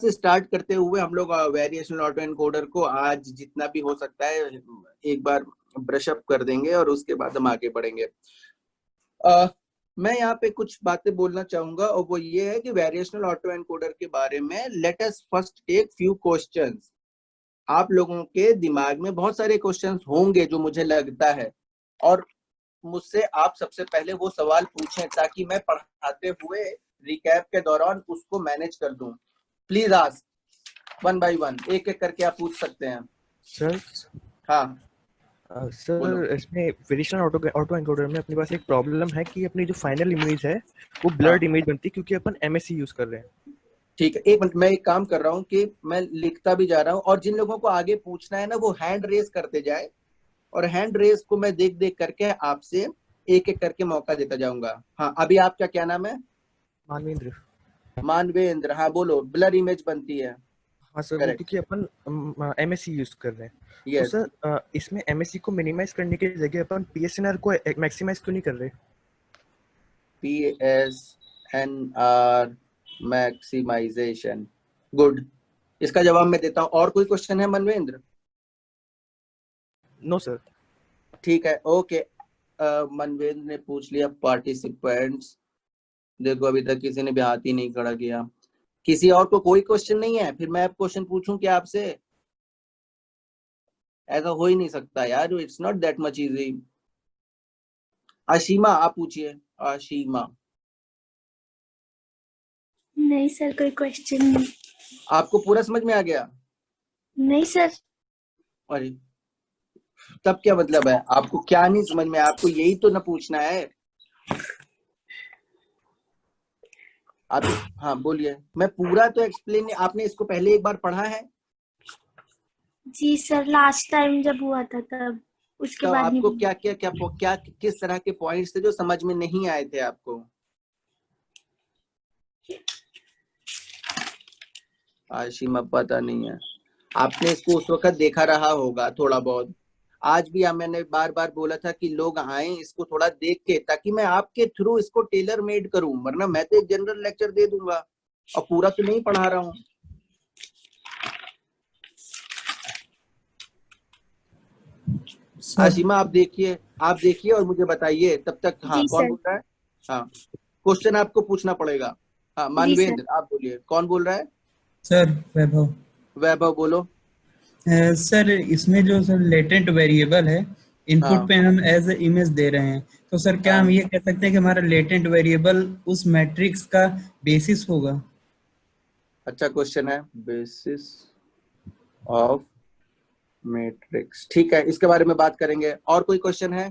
से स्टार्ट करते हुए हम लोग वेरिएशनल ऑटो एनकोडर को आज जितना भी हो सकता है एक बार ब्रश अप कर देंगे और उसके बाद हम आगे बढ़ेंगे। मैं यहाँ पे कुछ बातें बोलना चाहूंगा और वो ये है कि वेरिएशनल ऑटो एनकोडर के बारे में let us first take few questions. आप लोगों के दिमाग में बहुत सारे क्वेश्चंस होंगे जो मुझे लगता है, और मुझसे आप सबसे पहले वो सवाल पूछें ताकि मैं पढ़ाते हुए रिकैप के दौरान उसको मैनेज कर दूं। Please ask one by one, एक एक करके आप पूछ सकते हैं। सर हाँ सर इसमें वेरिएशनल ऑटो एनकोडर में अपने पास एक प्रॉब्लम है कि अपनी जो फाइनल इमेज है वो ब्लर्ड इमेज बनती है क्योंकि अपन एमएससी यूज कर रहे हैं। ठीक है, एक मिनट, मैं एक काम कर रहा हूँ कि मैं लिखता भी जा रहा हूँ और जिन लोगों को आगे पूछना है ना वो हैंड रेस करते जाए, और हैंड रेस को मैं देख देख करके आपसे एक एक करके मौका देता जाऊंगा। हाँ, अभी आपका क्या नाम है? मानवेंद्र। मानवेंद्र, हाँ बोलो। ब्लर इमेज बनती है। हाँ सर, वो करेक्ट, क्योंकि अपन एमएससी यूज कर रहे हैं। तो यस। सर इसमें एमएससी को मिनिमाइज करने की जगह अपन पीएसएनआर को मैक्सिमाइज क्यों नहीं कर रहे? PSNR maximization, good. इसका जवाब मैं देता हूँ। और कोई क्वेश्चन है मनवेंद्र? No sir. ठीक है, ओके। मनवेंद्र ने पूछ लिया पार्टिसिपेंट्स। देखो अभी तक किसी ने भी हाथ ही नहीं खड़ा किया। किसी और को कोई क्वेश्चन नहीं है? फिर मैं अब क्वेश्चन पूछूं क्या आपसे? ऐसा हो ही नहीं सकता यार, it's not that much easy. Ashima आप पूछिए। आशिमा। नहीं सर, कोई क्वेश्चन नहीं। आपको पूरा समझ में आ गया? नहीं सर। अरे तब क्या मतलब है? आपको क्या नहीं समझ में? आपको यही तो ना पूछना है आप। हाँ बोलिए। मैं पूरा तो एक्सप्लेन, आपने इसको पहले एक बार पढ़ा है? जी सर, लास्ट टाइम जब हुआ था तब, उसके तो बाद नहीं। आपको क्या क्या क्या क्या किस तरह के पॉइंट्स थे जो समझ में नहीं आए थे आपको? आशिमा पता नहीं है। आपने इसको उस वक्त देखा रहा होगा थोड़ा बहुत। आज भी मैंने बार बार बोला था कि लोग आए इसको थोड़ा देख के, ताकि मैं आपके थ्रू इसको टेलर मेड करूं, वरना मैं तो एक जनरल लेक्चर दे दूंगा और पूरा तो नहीं पढ़ा रहा हूं। आशिमा आप देखिए और मुझे बताइए तब तक। हाँ जी कौन सर। बोल रहा है? हाँ, क्वेश्चन आपको पूछना पड़ेगा। हाँ जी सर। मानवेंद्र आप बोलिए, कौन बोल रहा है? सर वैभव। वैभव बोलो। सर इसमें जो सर लेटेंट वेरिएबल है, इनपुट हाँ पे हम एज ए इमेज दे रहे हैं, तो सर क्या हाँ, हम ये कह सकते हैं कि हमारा लेटेंट वेरिएबल उस मैट्रिक्स का बेसिस होगा? अच्छा क्वेश्चन है। बेसिस ऑफ मैट्रिक्स, ठीक है, इसके बारे में बात करेंगे। और कोई क्वेश्चन है?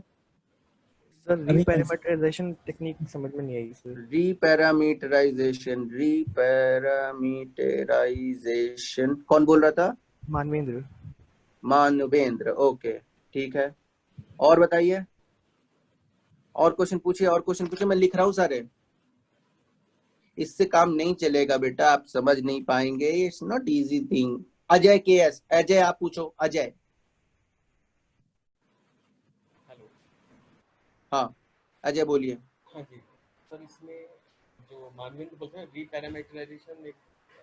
सर अभी नहीं सर। रीपैरामीटराइजेशन टेक्निक समझ में नहीं आई सर। रीपैरामीटराइजेशन कौन बोल रहा था? मानवेंद्र। मानवेंद्र, ओके ठीक है। और बताइए, और क्वेश्चन पूछिए, और क्वेश्चन पूछिए। मैं लिख रहा हूँ सारे। इससे काम नहीं चलेगा बेटा, आप समझ नहीं पाएंगे। It's not easy thing. Ajay KS, Ajay आप पूछो। अजय। हेलो। हाँ अजय बोलिए। हाँ जी सर, इसमें जो मानवेंद्र बोलते हैं रीपैरामीटराइजेशन एक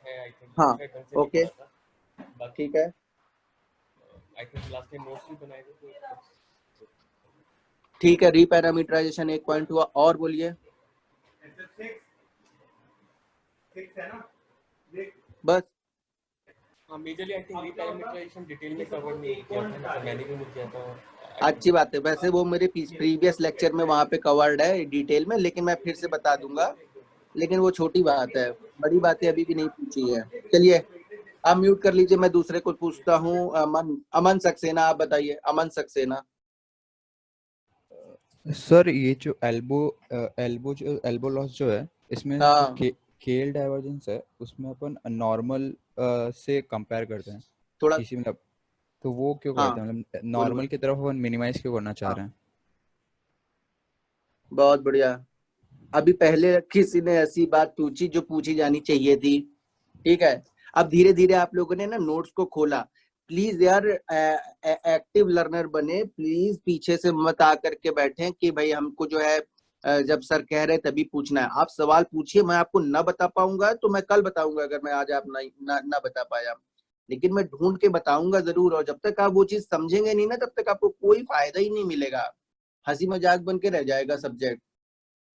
है, आई थिंक हाँ उसका ढंग से नहीं ओके पढ़ा था। बाकी ठीक है, I think last time notes भी बनाए थे तो ठीक है। रीपैरामीटराइजेशन एक पॉइंट हुआ, और बोलिए। बस हाँ, majorly I think reparameterization detail में कवर नहीं किया था, मतलब मैंने भी नहीं किया था। अच्छी बात है, वैसे वो मेरे प्रीवियस लेक्चर में वहां पे कवर्ड है डिटेल में, लेकिन मैं फिर से बता दूंगा। लेकिन वो छोटी बात है, बड़ी बातें अभी भी नहीं पूछी है। चलिए आप म्यूट कर लीजिए, मैं दूसरे को पूछता हूँ। अमन सक्सेना आप बताइए। अमन सक्सेना। सर ये जो एल्बो लॉस जो है, इसमें जो हाँ केएल डाइवर्जेंस है उसमें अपन नॉर्मल से कंपेयर करते हैं थोड़ा। किसी मतलब, तो वो क्यों हाँ करते हैं? मतलब बोलो नॉर्मल बोलो। की तरफ अपन मिनिमाइज क्यों करना चाह हाँ रहे हैं? बहुत बढ़िया। अभी पहले किसी ने ऐसी बात पूछी जो पूछी जानी चाहिए थी। ठीक है, अब धीरे धीरे आप लोगों ने ना नोट्स को खोला। प्लीज यार एक्टिव लर्नर बने, प्लीज पीछे से मत आकर के बैठे कि भाई हमको जो है जब सर कह रहे तभी पूछना है। आप सवाल पूछिए, मैं आपको ना बता पाऊंगा तो मैं कल बताऊंगा, अगर मैं आज आप ना बता पाया, लेकिन मैं ढूंढ के बताऊंगा जरूर। और जब तक आप वो चीज समझेंगे नहीं ना, तब तक आपको कोई फायदा ही नहीं मिलेगा, हंसी मजाक बन के रह जाएगा सब्जेक्ट।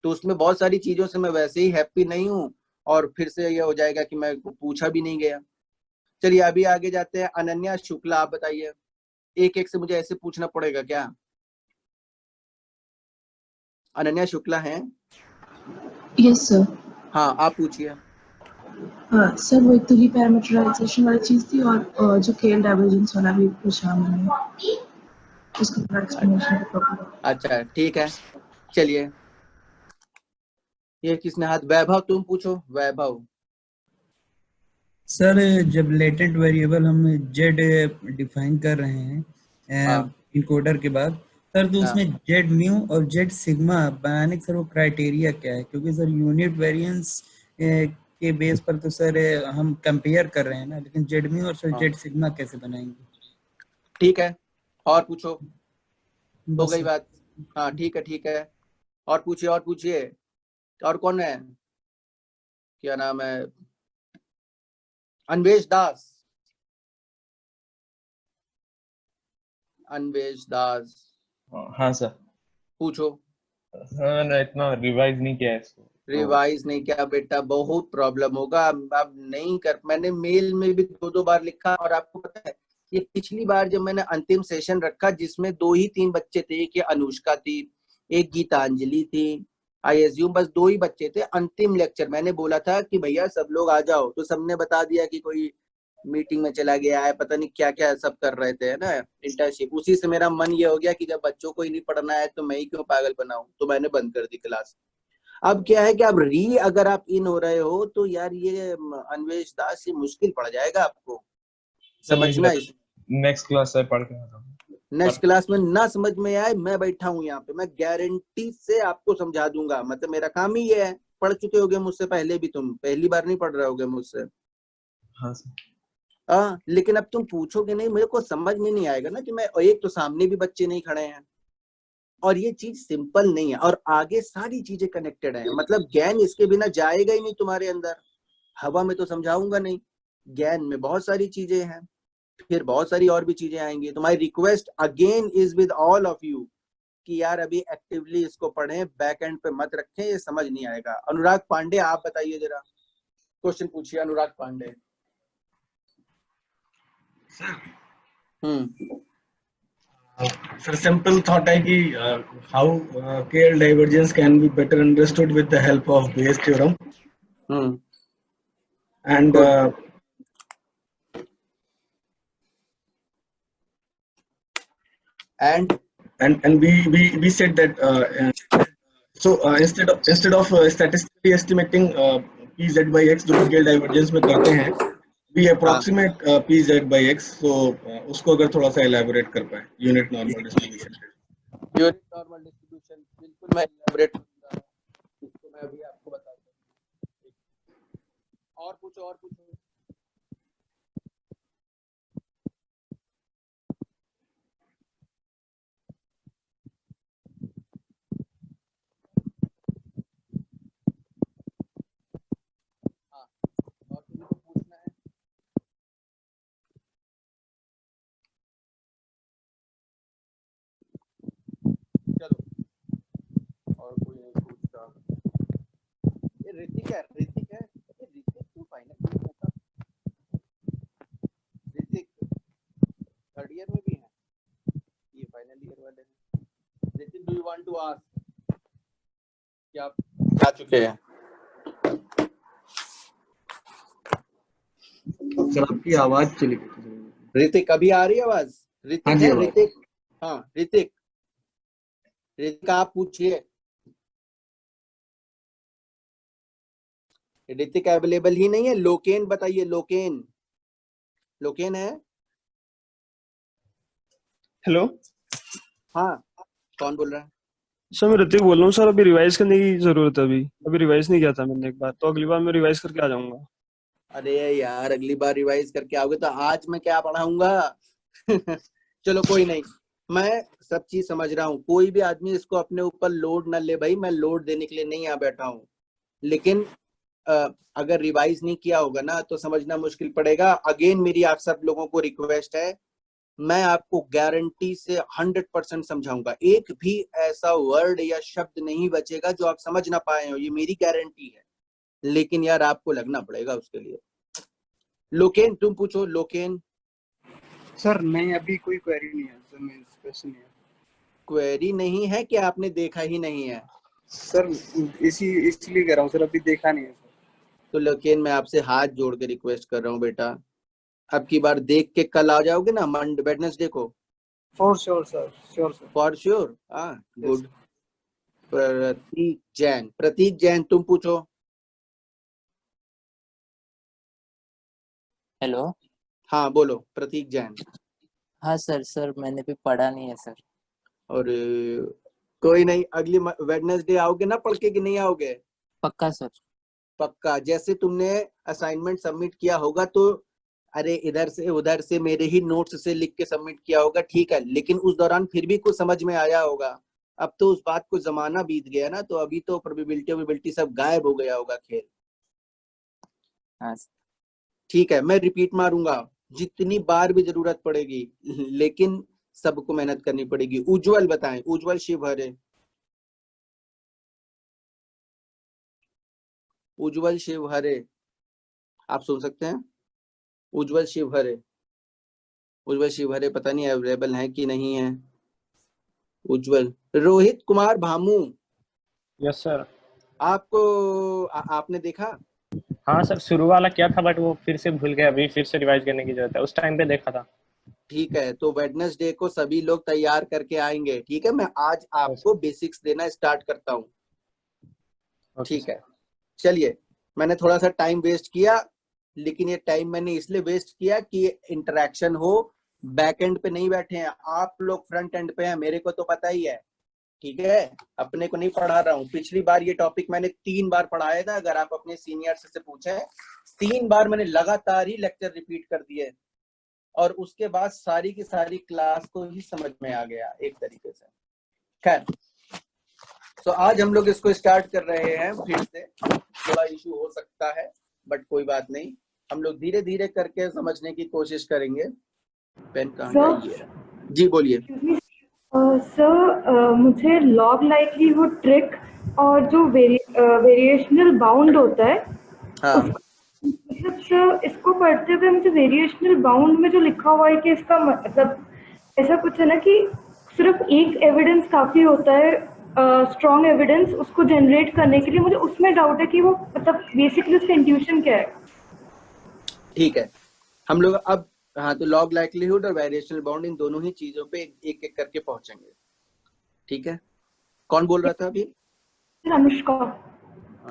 तो उसमें बहुत सारी चीजों से मैं वैसे ही हैप्पी नहीं हूँ, और फिर से ये हो जाएगा कि मैं पूछा भी नहीं गया। चलिए अभी आगे जाते हैं। अनन्या शुक्ला, आप बताइए। एक एक से मुझे ऐसे पूछना पड़ेगा क्या? अनन्या शुक्ला हैं? Yes sir. हाँ, आप पूछिए। हाँ सर, वो एक तो रिपैरामीटराइजेशन वाली चीज थी, और जो केएल डाइवर्जेंस वाला भी पूछा मैंने, उसका पूरा एक्सप्लेनेशन प्रॉपर। अच्छा ठीक है, चलिए। ये किसने हाथ? वैभव, तुम पूछो। वैभव। सर जब लेटेंट वेरिएबल हम जेड डिफाइन कर रहे हैं हाँ इनकोडर के बाद, सर तो हाँ उसमें जेड म्यू और जेड सिग्मा बनाने का सर वो क्राइटेरिया क्या है? क्योंकि सर यूनिट वेरिएंस के बेस पर तो सर हम कंपेयर कर रहे हैं ना, लेकिन जेड म्यू और सर हाँ, जेड सिग्मा कैसे बनाएंगे? ठीक है, और पूछो। हो बस गई सर। बात? हाँ ठीक है ठीक है, और पूछिए और पूछिए। और कौन है? क्या नाम है? अन्वेश दास। अन्वेश दास, हाँ सर। पूछो। मैंने इतना रिवाइज नहीं किया है इसको तो। रिवाइज नहीं किया बेटा, बहुत प्रॉब्लम होगा। अब नहीं कर, मैंने मेल में भी 2-2 बार लिखा, और आपको पता है ये पिछली बार जब मैंने अंतिम सेशन रखा, जिसमें 2 ही 3 बच्चे थे, एक ये अनुष्का थी, एक गीतांजलि थी, आई एज्यूम बस 2 ही बच्चे थे। अंतिम लेक्चर मैंने बोला था कि भैया सब लोग आ जाओ, तो सबने बता दिया कि कोई मीटिंग में चला गया है, पता नहीं क्या क्या सब कर रहे थे, है ना, इंटर्नशिप। उसी से मेरा मन ये हो गया कि जब बच्चों को ही नहीं पढ़ना है तो मैं ही क्यों पागल बनाऊं, तो मैंने बंद कर दी क्लास। अब क्या है कि अब अगर आप इन हो रहे हो तो यार ये अन्वेष दास, ये मुश्किल पड़ जाएगा आपको सर मैं समझना। नेक्स्ट क्लास से पढ़ के आता हूँ। नेक्स्ट क्लास में ना समझ में आए, मैं बैठा हूँ यहाँ पे, मैं गारंटी से आपको समझा दूंगा। मतलब मेरा काम ही ये है। पढ़ चुके होगे मुझसे पहले भी, तुम पहली बार नहीं पढ़ रहे होगे मुझसे। हाँ सर। हाँ, लेकिन अब तुम पूछोगे नहीं, मेरे को समझ में नहीं आएगा ना कि मैं, एक तो सामने भी बच्चे नहीं खड़े हैं, और ये चीज सिंपल नहीं है, और आगे सारी चीजें कनेक्टेड है। मतलब ज्ञान इसके बिना जाएगा ही नहीं तुम्हारे अंदर। हवा में तो समझाऊंगा नहीं, ज्ञान में बहुत सारी चीजें हैं, फिर बहुत सारी और भी चीजें आएंगी। तो my request again is with all of you कि यार अभी एक्टिवली इसको पढ़ें, बैक एंड पे मत रखें, ये समझ नहीं आएगा। अनुराग पांडे, आप बताइए जरा, क्वेश्चन पूछिए अनुराग पांडे। सर सिंपल थॉट है कि how KL divergence can be better understood with the help of Bayes theorem and and we said that instead of statistically estimating pz by x जो कि केएल डाइवर्जेंस में करते हैं, we approximate pz by x। so उसको अगर थोड़ा सा elaborate कर पाए, unit normal distribution. Unit normal distribution, बिल्कुल मैं elaborate करूंगा, इसको मैं अभी आपको बता दूं। और पूछो और पूछो। हाँ, और किसी को पूछना है? चलो, और कोई नहीं पूछता। ये ऋतिक है, ऋतिक है, ये ऋतिक क्यों फाइनल नहीं होता? ऋतिक थर्ड ईयर में भी है, ये फाइनल ईयर वाले हैं। Hrithik, do you want to ask? क्या आप आ चुके हैं? सर आपकी आवाज चली गई। ऋतिक, अभी आ रही है आवाज? हाँ ऋतिक जी, है, आवाज। ऋतिक। हाँ ऋतिक, ऋतिक आप पूछिए। ऋतिक अवेलेबल ही नहीं है। लोकेन बताइए, लोकेन, लोकेन है? हेलो हाँ, कौन बोल रहा है? सर, मैं ऋतिक बोल रहा हूँ सर। अभी रिवाइज करने की जरूरत है। अभी रिवाइज नहीं किया था मैंने एक बार, तो अगली बार मैं रिवाइज करके आ जाऊंगा। अरे यार, अगली बार रिवाइज करके आओगे तो आज मैं क्या पढ़ाऊंगा? चलो कोई नहीं, मैं सब चीज समझ रहा हूँ, कोई भी आदमी इसको अपने ऊपर लोड न ले भाई, मैं लोड देने के लिए नहीं आ बैठा हूँ, लेकिन अगर रिवाइज नहीं किया होगा ना तो समझना मुश्किल पड़ेगा। अगेन मेरी आप सब लोगों को रिक्वेस्ट है, मैं आपको गारंटी से 100% समझाऊंगा, एक भी ऐसा वर्ड या शब्द नहीं बचेगा जो आप समझ ना पाए हो, ये मेरी गारंटी है। लेकिन यार आपको लगना पड़ेगा उसके लिए। लोकेन तुम पूछो। लोकेन सर नहीं, अभी कोई क्वेरी नहीं है सर, मेरे क्वेश्चन नहीं है। क्वेरी नहीं है कि आपने देखा ही नहीं है? सर इसलिए कह रहा हूँ सर, अभी देखा नहीं है सर। तो लोकेन मैं आपसे हाथ जोड़ के रिक्वेस्ट कर रहा हूँ बेटा, अब की बार देख के कल आ जाओगे ना मंडे वेडनेसडे को? For sure sir, sure sir. For sure. हाँ गुड। प्रतीक जैन तुम पूछो। हेलो। हाँ बोलो प्रतीक जैन। हाँ सर मैंने भी पढ़ा नहीं है सर। और कोई नहीं, अगली वेडनेसडे आओगे ना पढ़ के कि नहीं आओगे? पक्का सर। पक्का। जैसे तुमने असाइनमेंट सबमिट किया होगा तो अरे इधर से उधर से मेरे ही नोट्स से लिख के सबमिट किया होगा, ठीक है, लेकिन उस दौरान फिर भी कुछ समझ में आया होगा। अब तो उस बात को जमाना बीत गया ना, तो अभी तो प्रोबेबिलिटी सब गायब हो गया होगा खेल। हाँ ठीक है, मैं रिपीट मारूंगा जितनी बार भी जरूरत पड़ेगी, लेकिन सबको मेहनत करनी पड़ेगी। उज्जवल बताएं, उज्जवल शिवहरे। उज्जवल शिवहरे आप सुन सकते हैं? उज्जवल शिवहरे, उज्जवल शिवहरे पता नहीं अवेलेबल है कि नहीं है। उज्जवल। रोहित कुमार भामू। Yes sir. आपको आपने देखा? हाँ सर, शुरू वाला किया था बट वो फिर से भूल गया, अभी फिर से रिवाइज करने की जरूरत है, उस टाइम पे देखा था। ठीक है, तो वेडनेसडे को सभी लोग तैयार करके आएंगे, ठीक है? मैं आज आपको बेसिक्स देना स्टार्ट करता हूँ। ठीक है, चलिए। मैंने थोड़ा सा टाइम वेस्ट किया, लेकिन ये टाइम मैंने इसलिए वेस्ट किया कि इंटरेक्शन हो। बैक एंड पे नहीं बैठे हैं आप लोग, फ्रंट एंड पे हैं, मेरे को तो पता ही है, ठीक है? अपने को नहीं पढ़ा रहा हूँ। पिछली बार ये टॉपिक मैंने 3 बार पढ़ाया था, अगर आप अपने सीनियर से पूछें 3 बार मैंने लगातार ही लेक्चर रिपीट कर दिए, और उसके बाद सारी की सारी क्लास को ही समझ में आ गया एक तरीके से। खैर, तो आज हम लोग इसको स्टार्ट कर रहे हैं। फिर से थोड़ा इशू हो सकता है बट कोई बात नहीं, हम लोग धीरे धीरे करके समझने की कोशिश करेंगे। पेन कहाँ गया? ये जी बोलिए। सर मुझे लॉग लाइक्लीहुड ट्रिक और जो वेरिएशनल बाउंड होता है, हाँ, मतलब सर इसको पढ़ते हुए मुझे वेरिएशनल बाउंड में जो लिखा हुआ है कि इसका मतलब ऐसा कुछ है ना कि सिर्फ एक एविडेंस काफी होता है, स्ट्रॉन्ग एविडेंस उसको जनरेट करने के लिए, मुझे उसमें डाउट है कि वो मतलब बेसिकली उसका इंट्यूशन क्या है। ठीक है, हम लोग अब हाँ, तो लॉग लाइक्लीहुड और वेरिएशनल बाउंड इन दोनों ही चीजों पे एक एक करके पहुंचेंगे। ठीक है, कौन बोल रहा था अभी? अनुष्का।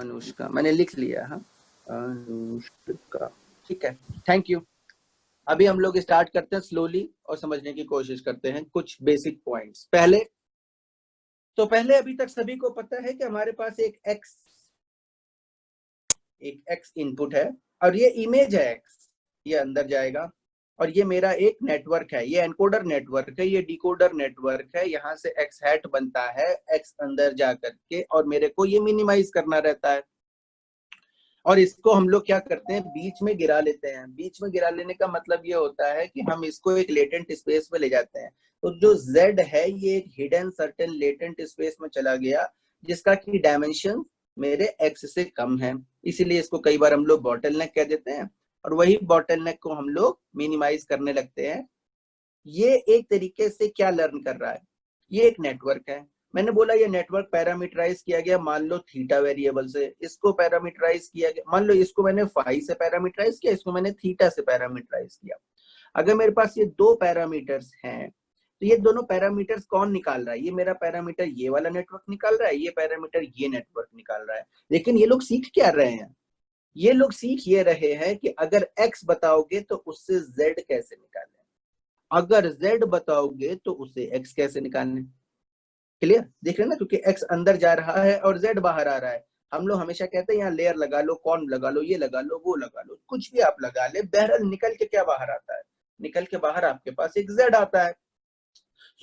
अनुष्का, मैंने लिख लिया। हाँ, अनुष्का, ठीक है, थैंक यू। अभी हम लोग स्टार्ट करते हैं स्लोली और समझने की कोशिश करते हैं कुछ बेसिक पॉइंट्स। पहले अभी तक सभी को पता है कि हमारे पास एक एक्स इनपुट है और ये इमेज है एक्स, ये अंदर जाएगा, और ये मेरा एक नेटवर्क है, ये एनकोडर नेटवर्क है, ये डिकोडर नेटवर्क है। यहाँ से एक्स हैट बनता है, एक्स अंदर जा करके, और मेरे को ये मिनिमाइज करना रहता है, और इसको हम लोग क्या करते हैं, बीच में गिरा लेते हैं। बीच में गिरा लेने का मतलब ये होता है कि हम इसको एक लेटेंट स्पेस में ले जाते हैं। तो जो z है ये एक हिडन सर्टेन लेटेंट स्पेस में चला गया, जिसका की डायमेंशन मेरे x से कम है, इसीलिए इसको कई बार हम लोग बॉटलनेक कह देते हैं, और वही बॉटलनेक को हम लोग मिनिमाइज करने लगते हैं। ये एक तरीके से क्या लर्न कर रहा है, ये एक नेटवर्क है। मैंने बोला ये नेटवर्क पैरामीटराइज किया गया, मान लो थीटा वेरिएबल से, इसको पैरामीटराइज किया गया, मान लो इसको मैंने फाई से पैरामीटराइज किया, इसको मैंने थीटा से पैरामीटराइज किया। अगर मेरे पास ये 2 पैरामीटर्स हैं, तो ये दोनों पैरामीटर्स कौन निकाल रहा है? ये मेरा पैरामीटर ये वाला नेटवर्क निकाल रहा है, ये पैरामीटर ये नेटवर्क निकाल रहा है। लेकिन ये लोग सीख क्या रहे हैं? ये लोग सीख ये रहे हैं कि अगर x बताओगे तो उससे z कैसे निकालने, अगर z बताओगे तो उससे x कैसे निकालने। क्लियर? देख रहे हैं ना, क्योंकि x अंदर जा रहा है और z बाहर आ रहा है। हम लोग हमेशा कहते हैं यहाँ लेयर लगा लो, कॉर्न लगा लो, ये लगा लो, वो लगा लो, कुछ भी आप लगा ले, बहरहाल निकल के क्या बाहर आता है? निकल के बाहर आपके पास एक z आता है।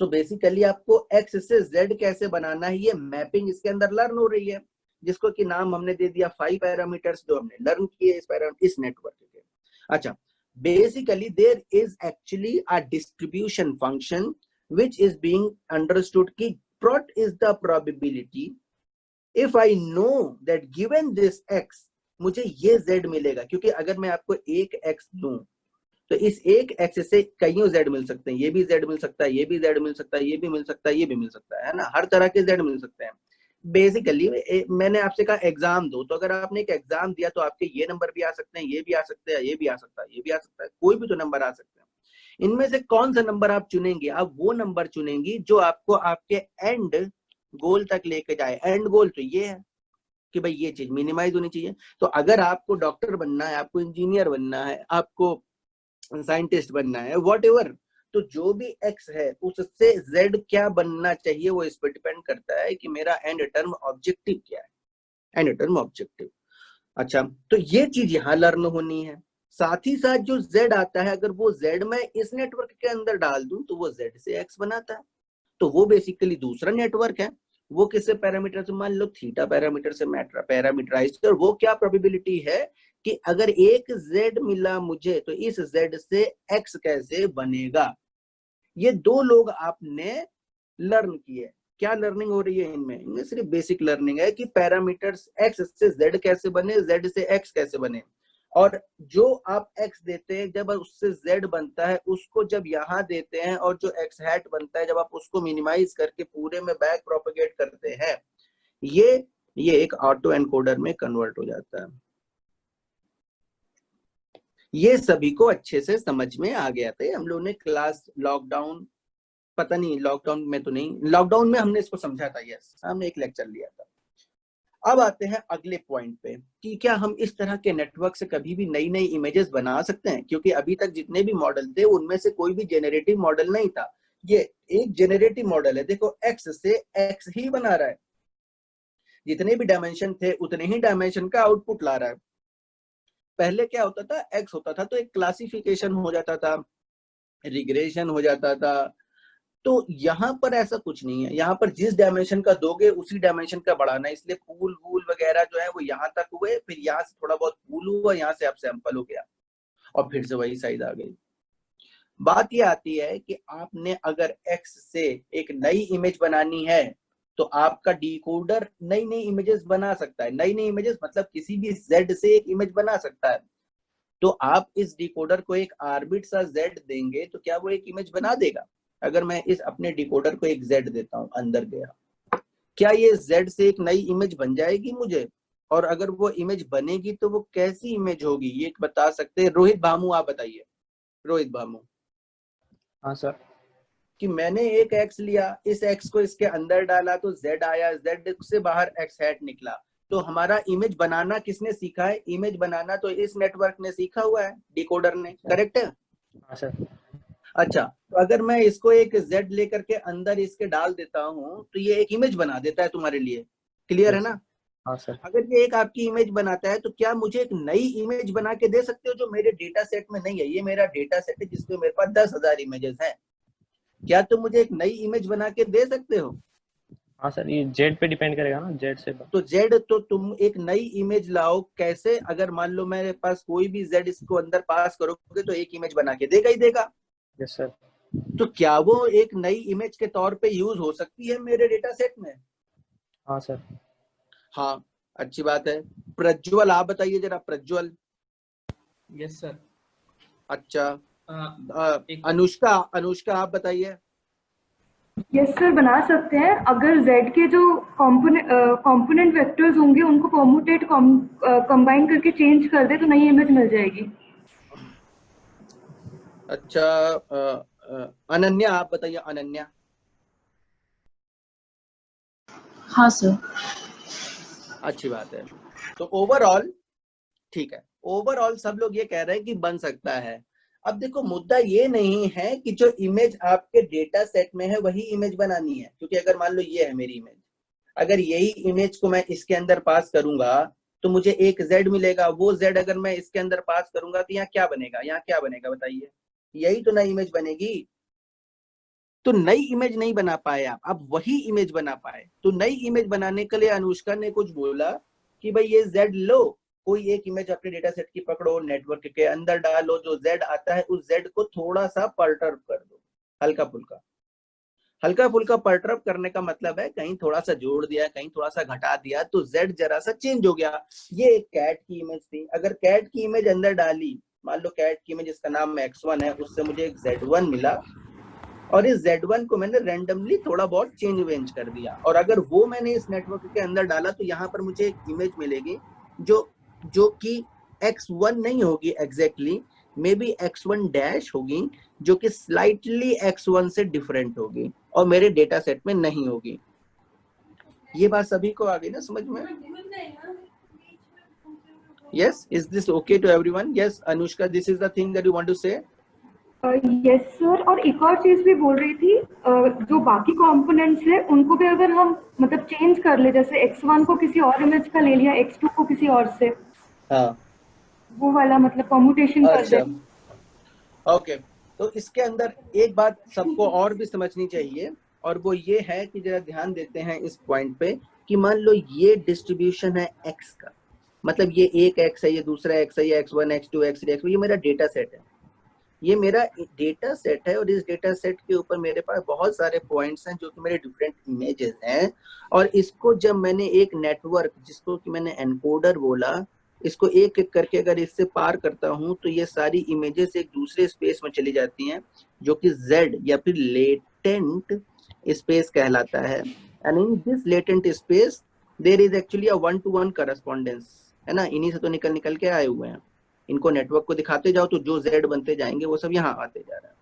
सो बेसिकली आपको x से z कैसे बनाना है, ये मैपिंग इसके अंदर लर्न हो रही है, जिसको कि नाम हमने दे दिया 5 पैरामीटर्स जो हमने लर्न किए इस नेटवर्क के। अच्छा, basically there is actually a distribution function which is being understood कि what is the probability if I know that given this x मुझे ये z मिलेगा, क्योंकि अगर मैं आपको एक x दूं तो इस एक x से कईयों z मिल सकते हैं, ये भी z मिल सकता है, ये भी z मिल सकता है, ये भी मिल सकता है, ये भी मिल सकता है ना, हर तरह के z मिल सकते हैं। बेसिकली मैंने आपसे कहा एग्जाम दो, तो अगर आपने एक एग्जाम दिया तो आपके ये नंबर भी आ सकते हैं, ये भी आ सकते हैं, ये भी आ सकता है, ये भी आ सकता है, कोई भी तो नंबर आ सकते हैं। इनमें से कौन सा नंबर आप चुनेंगे? आप वो नंबर चुनेंगी जो आपको आपके एंड गोल तक लेके जाए। एंड गोल तो ये है कि भाई ये चीज मिनिमाइज होनी चाहिए। तो अगर आपको डॉक्टर बनना है, आपको इंजीनियर बनना है, आपको साइंटिस्ट बनना है, व्हाटएवर, तो जो भी x है उससे z क्या बनना चाहिए वो इस पर डिपेंड करता है कि मेरा एंड टर्म ऑब्जेक्टिव क्या है, एंड टर्म ऑब्जेक्टिव। अच्छा, तो ये चीज यहाँ लर्न होनी है। साथ ही साथ जो z आता है, अगर वो z मैं इस नेटवर्क के अंदर डाल दूं तो वो z से x बनाता है, तो वो बेसिकली दूसरा नेटवर्क है। वो किससे पैरामीटर से, मान लो थीटा पैरामीटर से पैरामीटराइज्ड, और वो क्या प्रोबेबिलिटी है कि अगर एक z मिला मुझे तो इस z से x कैसे बनेगा। ये दो लोग आपने लर्न किए। क्या लर्निंग हो रही है इनमें? इनमें सिर्फ बेसिक लर्निंग है कि पैरामीटर्स x से z कैसे बने, z से x कैसे बने, और जो आप x देते हैं जब उससे z बनता है उसको जब यहाँ देते हैं, और जो x हैट बनता है जब आप उसको मिनिमाइज करके पूरे में बैक प्रोपेगेट करते हैं, ये एक ऑटो एनकोडर में कन्वर्ट हो जाता है। ये सभी को अच्छे से समझ में आ गया था। हम लोगों ने क्लास लॉकडाउन, पता नहीं लॉकडाउन में तो नहीं, लॉकडाउन में हमने इसको समझा था, यस हमने एक लेक्चर लिया था। अब आते हैं अगले पॉइंट पे कि क्या हम इस तरह के नेटवर्क से कभी भी नई नई इमेजेस बना सकते हैं, क्योंकि अभी तक जितने भी मॉडल थे उनमें से कोई भी जेनरेटिव मॉडल नहीं था। ये एक जेनरेटिव मॉडल है, देखो x से x ही बना रहा है, जितने भी डायमेंशन थे उतने ही डायमेंशन का आउटपुट ला रहा है। पहले क्या होता था, x होता था तो एक क्लासिफिकेशन हो जाता था, रिग्रेशन हो जाता था। तो यहाँ पर ऐसा कुछ नहीं है, यहाँ पर जिस डायमेंशन का दोगे उसी डायमेंशन का बढ़ाना है, इसलिए पूल वूल वगैरह जो है वो यहाँ तक हुए, फिर यहाँ से थोड़ा बहुत पूल हुआ, यहाँ से आप सैंपल हो गया और फिर से वही साइज आ गई। बात ये आती है कि आपने अगर x से एक नई इमेज बनानी है तो आपका डिकोडर नई नई इमेजेस बना सकता है। नई नई इमेजेस मतलब किसी भी z से एक इमेज बना सकता है। तो आप इस डिकोडर को एक आर्बिट सा z देंगे तो क्या वो एक इमेज बना देगा? अगर मैं इस अपने डिकोडर को एक z देता हूं, अंदर गया, क्या ये z से एक नई इमेज बन जाएगी मुझे? और अगर वो इमेज बनेगी तो वो कैसी इमेज होगी ये बता सकते हैं? रोहित भामू आप बताइए। रोहित भामू। हाँ सर। कि मैंने एक x लिया, इस x को इसके अंदर डाला तो z आया, z से बाहर x हैट निकला, तो हमारा इमेज बनाना किसने सीखा है? इमेज बनाना तो इस नेटवर्क ने सीखा हुआ है, डिकोडर ने, करेक्ट है? हाँ सर। अच्छा, तो अगर मैं इसको एक z लेकर के अंदर इसके डाल देता हूँ तो ये एक इमेज बना देता है तुम्हारे लिए, क्लियर है ना? हाँ सर। अगर ये एक आपकी इमेज बनाता है तो क्या मुझे एक नई इमेज बना के दे सकते हो जो मेरे डेटा सेट में नहीं है? ये मेरा डेटा सेट है जिसमें मेरे पास 10,000 इमेजेस हैं, क्या तुम मुझे एक नई इमेज बना के दे सकते हो? हाँ सर, ये जेड पे डिपेंड करेगा ना, जेड से। तो जेड तो तुम एक नई इमेज लाओ कैसे? अगर मान लो मेरे पास कोई भी जेड इसको अंदर पास करोगे तो एक इमेज बना के देगा ही देगा। Yes sir. तो क्या वो एक नई इमेज के तौर पे यूज हो सकती है मेरे डेटा सेट में? हाँ सर। हाँ, अच्छी बात है। प्रज्वल आप बताइए जरा, प्रज्वल। Yes sir. अच्छा, अनुष्का आप बताइए। यस सर, बना सकते हैं। अगर z के जो कंपोनेंट वेक्टर्स होंगे उनको कॉम्यूटेट कंबाइन करके चेंज कर दे तो नई इमेज मिल जाएगी। अच्छा, अनन्या आप बताइए। अनन्या। हाँ सर। अच्छी बात है। तो ओवरऑल ठीक है, ओवरऑल सब लोग ये कह रहे हैं कि बन सकता है। अब देखो, मुद्दा ये नहीं है कि जो इमेज आपके डेटा सेट में है वही इमेज बनानी है, क्योंकि अगर मान लो ये है मेरी इमेज, अगर यही इमेज को मैं इसके अंदर पास करूंगा तो मुझे एक z मिलेगा। वो z अगर मैं इसके अंदर पास करूंगा तो यहाँ क्या बनेगा? यहाँ क्या बनेगा बताइए? यही तो नई इमेज बनेगी। तो नई इमेज नहीं बना पाए आप, अब वही इमेज बना पाए। तो नई इमेज बनाने के लिए अनुष्का ने कुछ बोला कि भाई ये Z लो, कोई एक इमेज अपने डेटा सेट की पकड़ो, नेटवर्क के अंदर डालो, जो Z आता है उस Z को थोड़ा सा परटर्ब कर दो, हल्का फुल्का। हल्का फुल्का परटर्ब करने का मतलब है कहीं थोड़ा सा जोड़ दिया, कहीं थोड़ा सा घटा दिया, तो Z जरा सा चेंज हो गया। ये एक कैट की इमेज थी, अगर कैट की इमेज अंदर डाली, मान लो कैट की इमेज जिसका नाम X1 है, उससे मुझे एक Z1 मिला, और इस Z1 को मैंने रैंडमली थोड़ा बहुत चेंज वेंज कर दिया, और अगर वो मैंने इस नेटवर्क के अंदर डाला तो यहाँ पर मुझे एक इमेज मिलेगी जो कि X1 नहीं होगी exactly, may be X1 dash होगी, जो कि स्लाइटली X1 से डिफरेंट होगी और मेरे डेटा सेट में नहीं होगी। ये बात सभी को आ गई ना समझ में? Yes, is this okay to everyone? Yes, Anushka, this is the thing that you want to say? Yes sir, और एक और चीज भी बोल रही थी, जो बाकी कंपोनेंट्स है उनको भी अगर हम मतलब चेंज कर ले, जैसे X1 को किसी और इमेज का ले लिया, X2 को किसी और से, हाँ, वो वाला मतलब कम्यूटेशन कर दे। ओके, तो इसके अंदर एक बात सबको और भी समझनी चाहिए, और वो ये है कि जरा ध्यान देते हैं इस पॉइंट पे कि मान लो ये डिस्ट्रीब्यूशन है X का, मतलब ये एक X है, ये दूसरा X है, ये X1, X2, X3, X4, ये मेरा डेटा सेट है, ये मेरा डेटा सेट है, और इस डेटा सेट के ऊपर मेरे पास बहुत सारे पॉइंट्स हैं जो कि मेरे डिफरेंट इमेजेस हैं, और इसको जब मैंने एक नेटवर्क, जिसको कि मैंने एनकोडर बोला, इसको एक एक करके अगर इससे पार करता हूं तो ये सारी इमेजेस एक दूसरे स्पेस में चली जाती हैं, जो कि Z या फिर लेटेंट स्पेस कहलाता है। And in this latent space there is actually a 1-to-1 correspondence, है ना, इन्हीं से तो निकल के आए हुए हैं। इनको नेटवर्क को दिखाते जाओ तो जो Z बनते जाएंगे वो सब यहाँ आते जा रहा है।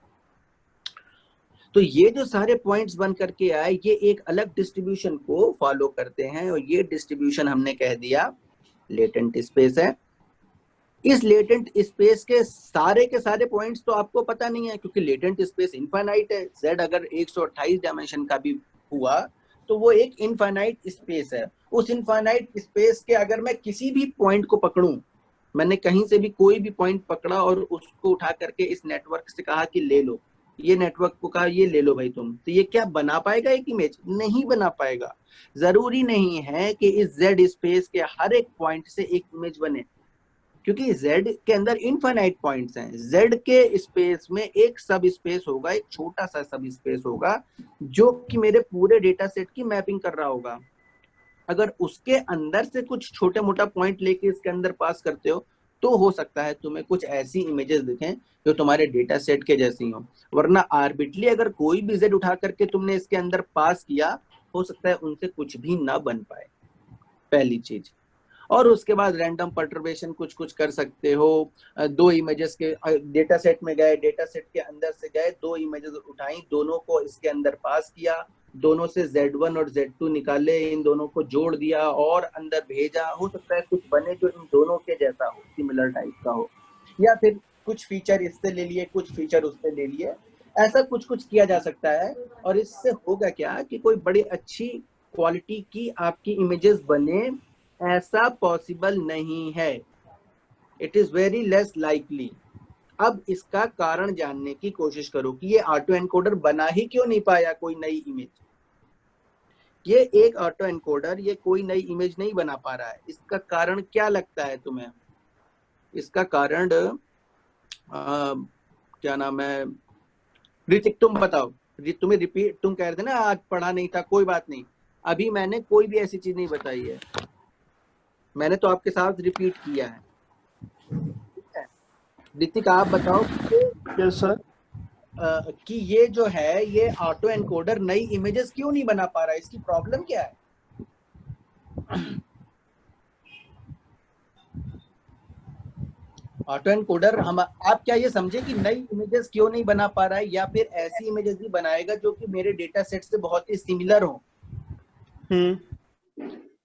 तो ये जो सारे पॉइंट्स बन करके आए, ये एक अलग डिस्ट्रीब्यूशन को फॉलो करते हैं, और ये डिस्ट्रीब्यूशन हमने कह दिया लेटेंट स्पेस है। इस लेटेंट स्पेस के सारे पॉइंट्स तो आपको पता नहीं है, क्योंकि लेटेंट स्पेस इनफाइनाइट है। Z अगर 128 डायमेंशन का भी हुआ तो वो एक इनफाइनाइट स्पेस है। उस इनफाइनाइट स्पेस के अगर मैं किसी भी पॉइंट को पकड़ूं, मैंने कहीं से भी कोई भी पॉइंट पकड़ा और उसको उठा करके इस नेटवर्क से कहा कि ले लो, ये नेटवर्क को कहा ये ले लो भाई तुम, तो ये क्या बना पाएगा एक इमेज? नहीं बना पाएगा। जरूरी नहीं है कि इस Z स्पेस के हर एक पॉइंट से एक इमेज बने, क्योंकि Z के अंदर इनफाइनाइट पॉइंट्स हैं। Z के स्पेस में एक सब स्पेस होगा, एक छोटा सा सब स्पेस होगा, जो कि मेरे पूरे डेटा सेट की मैपिंग कर रहा होगा। अगर उसके अंदर से कुछ छोटे मोटा पॉइंट लेके इसके अंदर पास करते हो तो हो सकता है तुम्हें कुछ ऐसी इमेजेस दिखें जो तुम्हारे डेटा सेट के जैसी हो, वरना आर्बिट्रली अगर कोई भी Z उठा करके तुमने इसके अंदर पास किया, हो सकता है उनसे कुछ भी ना बन पाए, पहली चीज। और उसके बाद रैंडम परटर्बेशन कुछ कर सकते हो। दो इमेजेस के डेटा सेट में गए, डेटा सेट के अंदर से गए, दो इमेजेस उठाई, दोनों को इसके अंदर पास किया, दोनों से Z1 और Z2 निकाले, इन दोनों को जोड़ दिया और अंदर भेजा। हो सकता है कुछ बने जो इन दोनों के जैसा हो, सिमिलर टाइप का हो, या फिर कुछ फीचर इससे ले लिए, कुछ फीचर उससे ले लिए, ऐसा कुछ किया जा सकता है। और इससे होगा क्या कि कोई बड़ी अच्छी क्वालिटी की आपकी इमेजेस बने, ऐसा पॉसिबल नहीं है। It is very less likely. अब इसका कारण जानने की कोशिश करो कि ये ऑटो एनकोडर बना ही क्यों नहीं पाया कोई नई इमेज। ये एक ऑटो एनकोडर ये कोई नई इमेज नहीं बना पा रहा है। इसका कारण क्या लगता है तुम्हें? इसका कारण क्या नाम है, ऋतिक तुम बताओ। तुम्हें रिपीट, तुम कह रहे थे ना आज पढ़ा नहीं था, कोई बात नहीं, अभी मैंने कोई भी ऐसी चीज नहीं बताई है, मैंने तो आपके साथ रिपीट किया है। ऋतिक आप बताओ यस सर कि ये जो है ये ऑटो एनकोडर नई इमेजेस क्यों नहीं बना पा रहा है, इसकी प्रॉब्लम क्या है? ऑटो एनकोडर आप क्या ये समझे कि नई इमेजेस क्यों नहीं बना पा रहा है, या फिर ऐसी इमेजेस भी बनाएगा जो कि मेरे डेटा सेट से बहुत ही सिमिलर हो?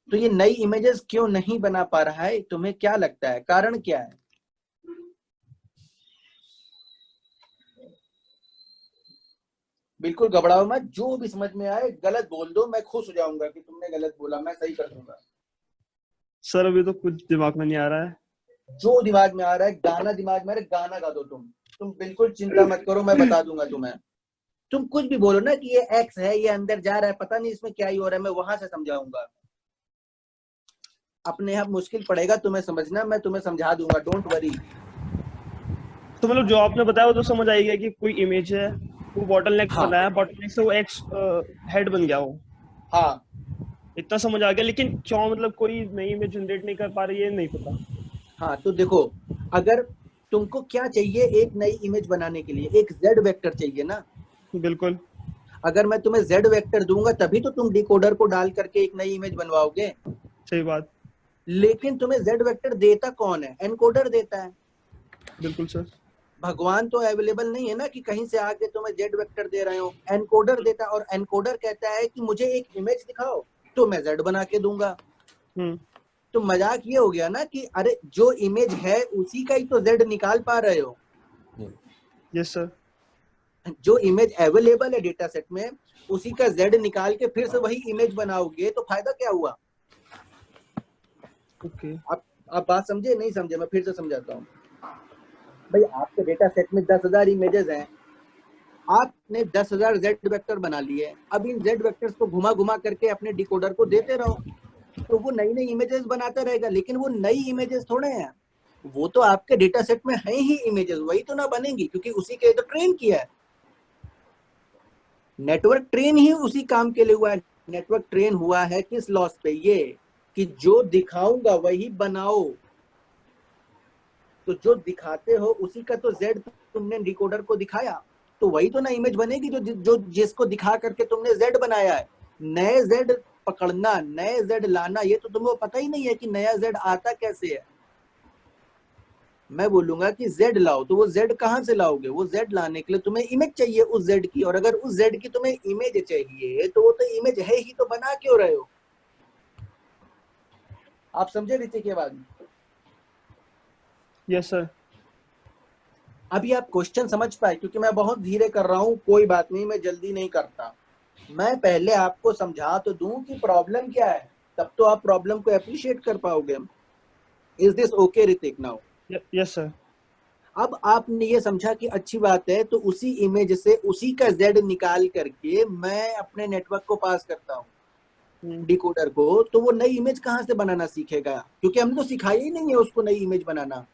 तो ये नई इमेजेस क्यों नहीं बना पा रहा है, तुम्हें क्या लगता है, कारण क्या है? बिल्कुल घबराओ मत, जो भी समझ में आए गलत बोल दो, मैं खुश हो जाऊंगा कि तुमने गलत बोला, मैं सही कर दूंगा। सर अभी तो कुछ दिमाग में नहीं आ रहा है। जो दिमाग में आ रहा है, गाना दिमाग में आ रहा है, गाना गा दो तुम बिल्कुल चिंता मत करो, मैं बता दूंगा तुम्हें। तुम कुछ भी बोलो ना कि ये एक्स है, ये अंदर जा रहा है, पता नहीं इसमें क्या ही हो रहा है, मैं वहां से समझाऊंगा। अपने आप मुश्किल पड़ेगा तुम्हें समझना, मैं तुम्हें समझा दूंगा, डोंट वरी। तो मतलब जो आपने बताया वो तो समझ आएगा कि कोई इमेज है, वो बॉटलनेक हाँ। बनाया, बॉटलनेक से वो एक्स हेड बन गया हो। हाँ इतना समझ आ गया, लेकिन क्यों मतलब कोई नई इमेज जनरेट नहीं कर पा रही है नहीं पता। हाँ, तो देखो, अगर तुमको क्या चाहिए एक नई इमेज बनाने के लिए, एक जेड वेक्टर चाहिए ना। बिल्कुल। अगर मैं तुम्हें जेड वेक्टर दूंगा तभी तो तुम डिकोडर को डाल करके एक नई इमेज बनवाओगे। सही बात। लेकिन तुम्हें जेड वेक्टर देता कौन है? एनकोडर देता है। बिल्कुल सर। भगवान तो अवेलेबल नहीं है ना कि कहीं से आके तुम्हें जेड वेक्टर दे रहे हो, एनकोडर देता है। और एनकोडर कहता है कि मुझे एक इमेज दिखाओ तो मैं जेड बना के दूंगा। तो मजाक ये हो गया ना कि अरे जो इमेज है उसी का ही तो जेड निकाल पा रहे हो। Yes sir. जो इमेज अवेलेबल है डेटा सेट में उसी का जेड निकाल के फिर से वही इमेज बनाओगे तो फायदा क्या हुआ? ओके। आप बात समझे नहीं समझे? मैं फिर से समझाता हूँ। भाई आपके डेटा सेट में 10,000 इमेजेस हैं, आपने 10,000 जेड वेक्टर बना लिए। अब इन जेड वेक्टर्स को घुमा घुमा करके अपने डिकोडर को देते रहो तो वो नई नई इमेजेस बनाता रहेगा। लेकिन वो नई इमेजेस थोड़े हैं, वो तो आपके डेटा सेट में है ही इमेजेस, वही तो ना बनेंगी क्योंकि उसी के तो ट्रेन किया है। नेटवर्क ट्रेन ही उसी काम के लिए हुआ है। नेटवर्क ट्रेन हुआ है किस लॉस पे? ये कि जो दिखाऊंगा वही बनाओ। तो जो दिखाते हो उसी का तो जेड तुमने डिकोडर को दिखाया तो वही तो ना इमेज बनेगी जो जिसको दिखा करके तुमने जेड बनाया है। नए जेड पकड़ना, नए जेड लाना, ये तो तुमको पता ही नहीं है कि नया जेड आता कैसे है। मैं बोलूंगा कि जेड लाओ तो वो जेड कहां से लाओगे? वो जेड लाने के लिए तुम्हें इमेज चाहिए उस जेड की, और अगर उस जेड की तुम्हें इमेज चाहिए तो वो तो इमेज है ही, तो बना क्यों रहे हो? आप समझे रीति के बाद? Yes sir. अभी आप क्वेश्चन समझ पाए? क्योंकि मैं बहुत धीरे कर रहा हूँ, कोई बात नहीं, मैं जल्दी नहीं करता। मैं पहले आपको समझा तो दूं कि प्रॉब्लम क्या है, तब तो आप प्रॉब्लम को अप्रिशिएट कर पाओगे। Is this okay Hrithik now? Yes sir. अब आपने ये समझा कि अच्छी बात है, तो उसी इमेज से उसी का जेड निकाल करके मैं अपने नेटवर्क को पास करता हूँ डिकोडर को, तो वो नई इमेज कहाँ से बनाना सीखेगा? क्योंकि हमने तो सिखाया ही नहीं है उसको नई इमेज बनाना।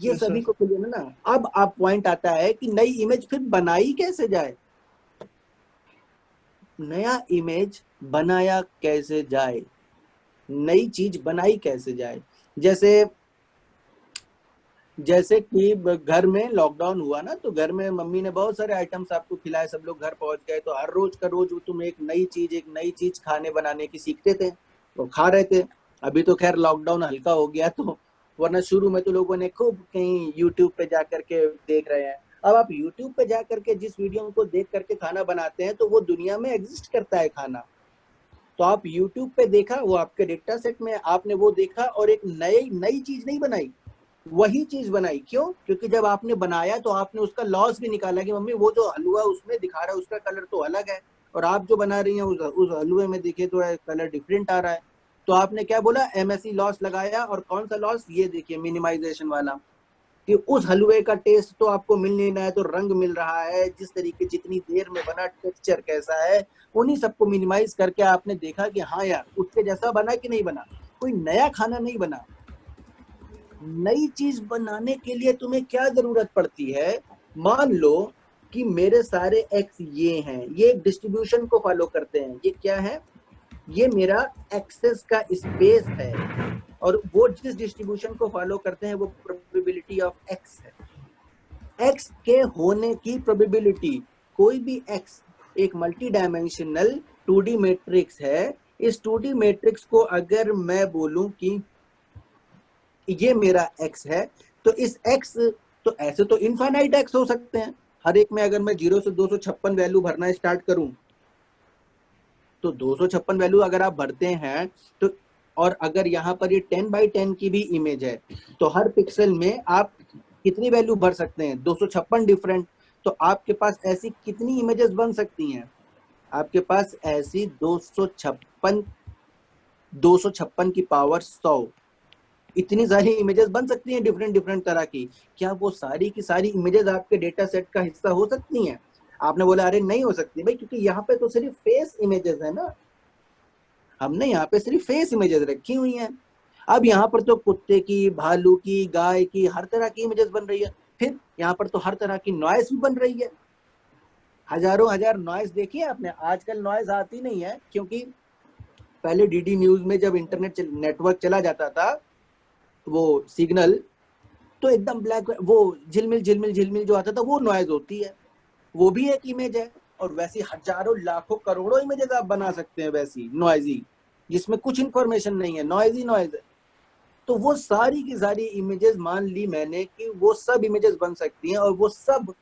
ये Yes, सभी sir. को क्लियर है ना? अब आप पॉइंट आता है कि नई इमेज फिर बनाई कैसे जाए। नया इमेज बनाया कैसे जाए, नई चीज बनाई कैसे जाए? जैसे कि घर में लॉकडाउन हुआ ना, तो घर में मम्मी ने बहुत सारे आइटम्स आपको खिलाए, सब लोग घर पहुंच गए, तो हर रोज का रोज तुम एक नई चीज खाने बनाने की सीखते थे, तो खा रहे थे। अभी तो खैर लॉकडाउन हल्का हो गया, तो वरना शुरू में तो लोगों ने खूब कहीं यूट्यूब पे जा करके देख रहे हैं। अब आप यूट्यूब पे जा करके जिस वीडियो को देख करके खाना बनाते हैं तो वो दुनिया में एग्जिस्ट करता है खाना। तो आप यूट्यूब पे देखा, वो आपके डेटा सेट में, आपने वो देखा और एक नई चीज नहीं बनाई, वही चीज बनाई। क्यों? क्योंकि जब आपने बनाया तो आपने उसका लॉस भी निकाला कि मम्मी वो जो हलवा उसमें दिखा रहा है उसका कलर तो अलग है, और आप जो बना रही हैं उस हलवे में देखे तो कलर डिफरेंट आ रहा है। तो आपने क्या बोला? एमएसई लॉस लगाया। और कौन सा लॉस? ये देखिए मिनिमाइजेशन वाला, कि उस हलवे का टेस्ट तो आपको मिल नहीं रहा है, तो रंग मिल रहा है, जिस तरीके जितनी देर में बना, टेक्सचर कैसा है, उन्हीं सबको मिनिमाइज करके आपने देखा कि हाँ यार उसके जैसा बना कि नहीं बना। कोई नया खाना नहीं बना। नई चीज बनाने के लिए तुम्हें क्या जरूरत पड़ती है? मान लो कि मेरे सारे एक्स ये हैं, ये डिस्ट्रीब्यूशन को फॉलो करते हैं। ये क्या है? ये मेरा एक्सेस का स्पेस है, और वो जिस डिस्ट्रीब्यूशन को फॉलो करते हैं वो प्रोबेबिलिटी ऑफ एक्स है। एक्स के होने की प्रोबेबिलिटी, कोई भी एक्स एक मल्टी डायमेंशनल 2D मैट्रिक्स है। इस 2D मैट्रिक्स को अगर मैं बोलूं कि ये मेरा एक्स है, तो इस एक्स, तो ऐसे तो इनफाइनाइट एक्स हो सकते हैं। हर एक में अगर मैं 0 से 256 वैल्यू भरना स्टार्ट करूं तो 256 वैल्यू अगर आप भरते हैं तो, और अगर यहाँ पर ये 10x10 की भी इमेज है तो हर पिक्सल में आप कितनी वैल्यू भर सकते हैं? 256 डिफरेंट। तो आपके पास ऐसी कितनी इमेजेस बन सकती हैं? आपके पास ऐसी 256 की पावर 100 इतनी सारी इमेजेस बन सकती हैं डिफरेंट तरह की। क्या वो सारी की सारी इमेजेस आपके डेटा सेट का हिस्सा हो सकती हैं? आपने बोला अरे नहीं हो सकती भाई, क्योंकि यहाँ पे तो सिर्फ फेस इमेजेस है ना, हमने यहाँ पे सिर्फ फेस इमेजेस रखी हुई हैं। अब यहाँ पर तो कुत्ते की, भालू की, गाय की, हर तरह की इमेजेस बन रही है। फिर यहाँ पर तो हर तरह की नॉइस भी बन रही है, हजारों हजार नॉइस देखी है आपने। आजकल नॉइस आती नहीं है, क्योंकि पहले डीडी न्यूज में जब इंटरनेट नेटवर्क चला जाता था, वो सिग्नल, तो एकदम ब्लैक, वो झिलमिल झिलमिल झिलमिल जो आता था वो नॉइज होती है, वो भी एक इमेज है। और वैसी हजारों लाखों करोड़ों इमेजेस आप बना सकते हैं वैसी नॉइजी, जिसमें कुछ इंफॉर्मेशन नहीं है, नॉइज ही नॉइज है। तो वो सारी की सारी इमेजेस मान ली मैंने कि वो सब इमेजेस बन सकती हैं, और वो सब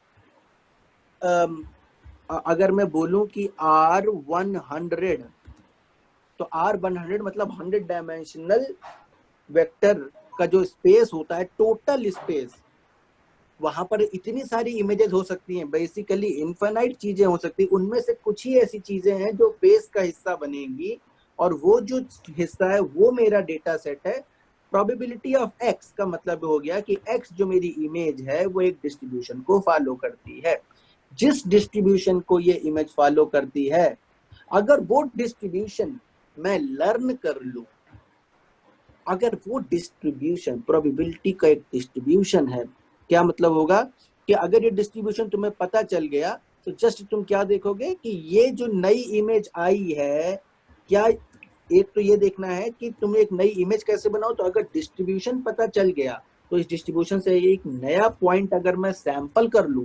अगर मैं बोलूं कि R100, तो R100 मतलब 100 डायमेंशनल वेक्टर का जो स्पेस होता है, टोटल स्पेस, वहां पर इतनी सारी इमेजेस हो सकती हैं, बेसिकली इनफाइनाइट चीजें हो सकती हैं। उनमें से कुछ ही ऐसी चीजें हैं जो फेस का हिस्सा बनेंगी, और वो जो हिस्सा है वो मेरा डेटा सेट है। प्रोबेबिलिटी ऑफ x का मतलब हो गया कि x जो मेरी इमेज है वो एक डिस्ट्रीब्यूशन को फॉलो करती है। जिस डिस्ट्रीब्यूशन को ये इमेज फॉलो करती है, अगर वो डिस्ट्रीब्यूशन मैं लर्न कर लूं, अगर वो डिस्ट्रीब्यूशन प्रोबेबिलिटी का एक डिस्ट्रीब्यूशन है, क्या मतलब होगा कि अगर ये डिस्ट्रीब्यूशन तुम्हें पता चल गया, तो जस्ट तुम क्या देखोगे कि ये जो नई इमेज आई है, क्या एक तो ये देखना है कि तुम एक नई इमेज कैसे बनाओ। तो अगर डिस्ट्रीब्यूशन पता चल गया, तो इस डिस्ट्रीब्यूशन से एक नया पॉइंट अगर मैं सैंपल कर लूं,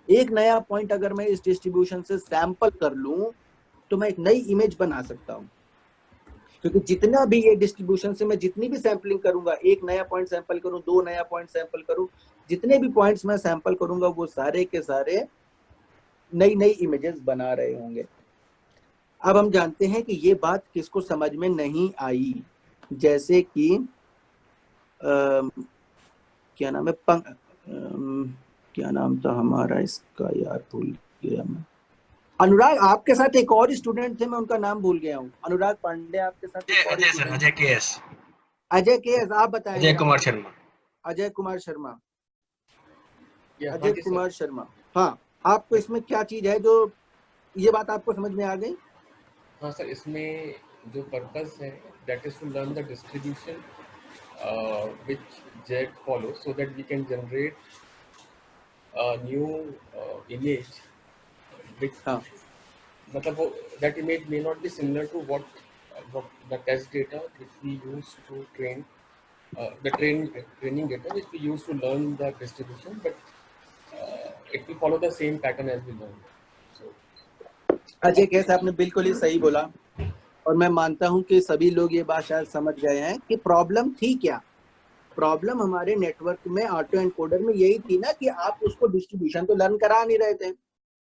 एक नया पॉइंट अगर मैं इस डिस्ट्रीब्यूशन से सैंपल कर लूं, तो मैं एक नई इमेज बना सकता हूं। क्योंकि जितना भी ये डिस्ट्रीब्यूशन से मैं जितनी भी सैंपलिंग करूंगा, एक नया पॉइंट सैंपल करूं, दो नया पॉइंट सैंपल करूं, जितने भी पॉइंट्स मैं सैंपल करूंगा वो सारे के सारे नई नई इमेजेस बना रहे होंगे। अब हम जानते हैं कि ये बात किसको समझ में नहीं आई, जैसे कि क्या नाम है, क्या नाम था हमारा इसका, यार भूल गया मैं। अनुराग, आपके साथ एक और स्टूडेंट थे, मैं उनका नाम भूल गया हूँ। अनुराग पांडे आपके साथ एक और Ajay sir, Ajay KS. Ajay KS, आप बताएं। अजय कुमार शर्मा। अजय कुमार शर्मा, हाँ अजय कुमार शर्मा। हाँ, आपको इसमें क्या चीज है जो ये बात आपको समझ में आ गई? हाँ सर, इसमें जो पर्पस है that is to learn the distribution which Z follows so that we can generate a new image which मतलब वो that image may not be similar to what the test data which we use to train the training data which we use to learn the distribution, but it will follow the same pattern as we learn. Ajay कैसे, आपने बिल्कुल ही सही बोला, और मैं मानता हूं कि सभी लोग ये बात शायद समझ गए हैं कि प्रॉब्लम थी क्या। प्रॉब्लम हमारे नेटवर्क में ऑटो एनकोडर में यही थी ना कि आप उसको डिस्ट्रीब्यूशन तो लर्न करा नहीं रहे थे,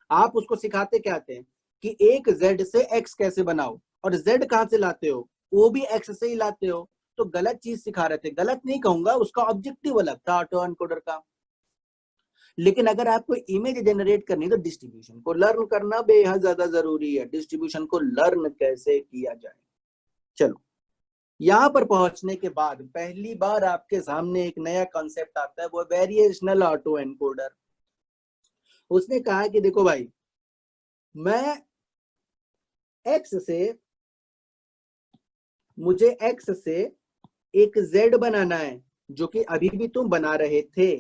आप उसको सिखाते क्या थे कि एक Z से X कैसे बनाओ, और Z कहाँ से लाते हो, वो भी X से ही लाते हो। तो गलत चीज सिखा रहे थे, गलत नहीं कहूंगा, उसका ऑब्जेक्टिव अलग था ऑटो एनकोडर का। लेकिन अगर आपको इमेज जनरेट करनी तो डिस्ट्रीब्यूशन को लर्न करना बेहद ज्यादा जरूरी है। डिस्ट्रीब्यूशन को लर्न कैसे किया जाए, चलो यहां पर पहुंचने के बाद पहली बार आपके सामने एक नया कॉन्सेप्ट आता है, वो वेरिएशनल ऑटो एनकोडर। उसने कहा कि देखो भाई, मैं मुझे X से एक Z बनाना है, जो कि अभी भी तुम बना रहे थे,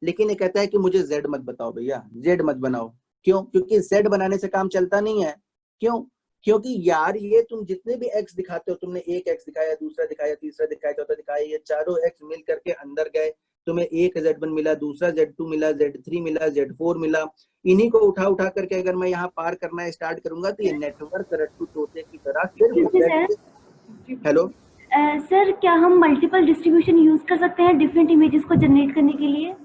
लेकिन ये कहता है कि मुझे Z मत बताओ भैया, Z मत बनाओ। क्यों? क्योंकि Z बनाने से काम चलता नहीं है। क्यों? क्योंकि यार ये तुम जितने भी X दिखाते हो, तुमने एक X दिखाया, दूसरा दिखाया, तीसरा दिखाया, चौथा दिखाया, ये चारों X मिल करके अंदर गए, तुम्हें एक Z1 मिला, दूसरा Z2 मिला, Z3 मिला, Z4 मिला। इन्हीं को उठा उठा करके अगर मैं यहाँ पार करना स्टार्ट करूंगा तो ये नेटवर्क रट्टू तोते की तरह सिर्फ। हेलो सर, क्या हम मल्टीपल डिस्ट्रीब्यूशन यूज कर सकते हैं डिफरेंट इमेजेस को जनरेट करने के लिए?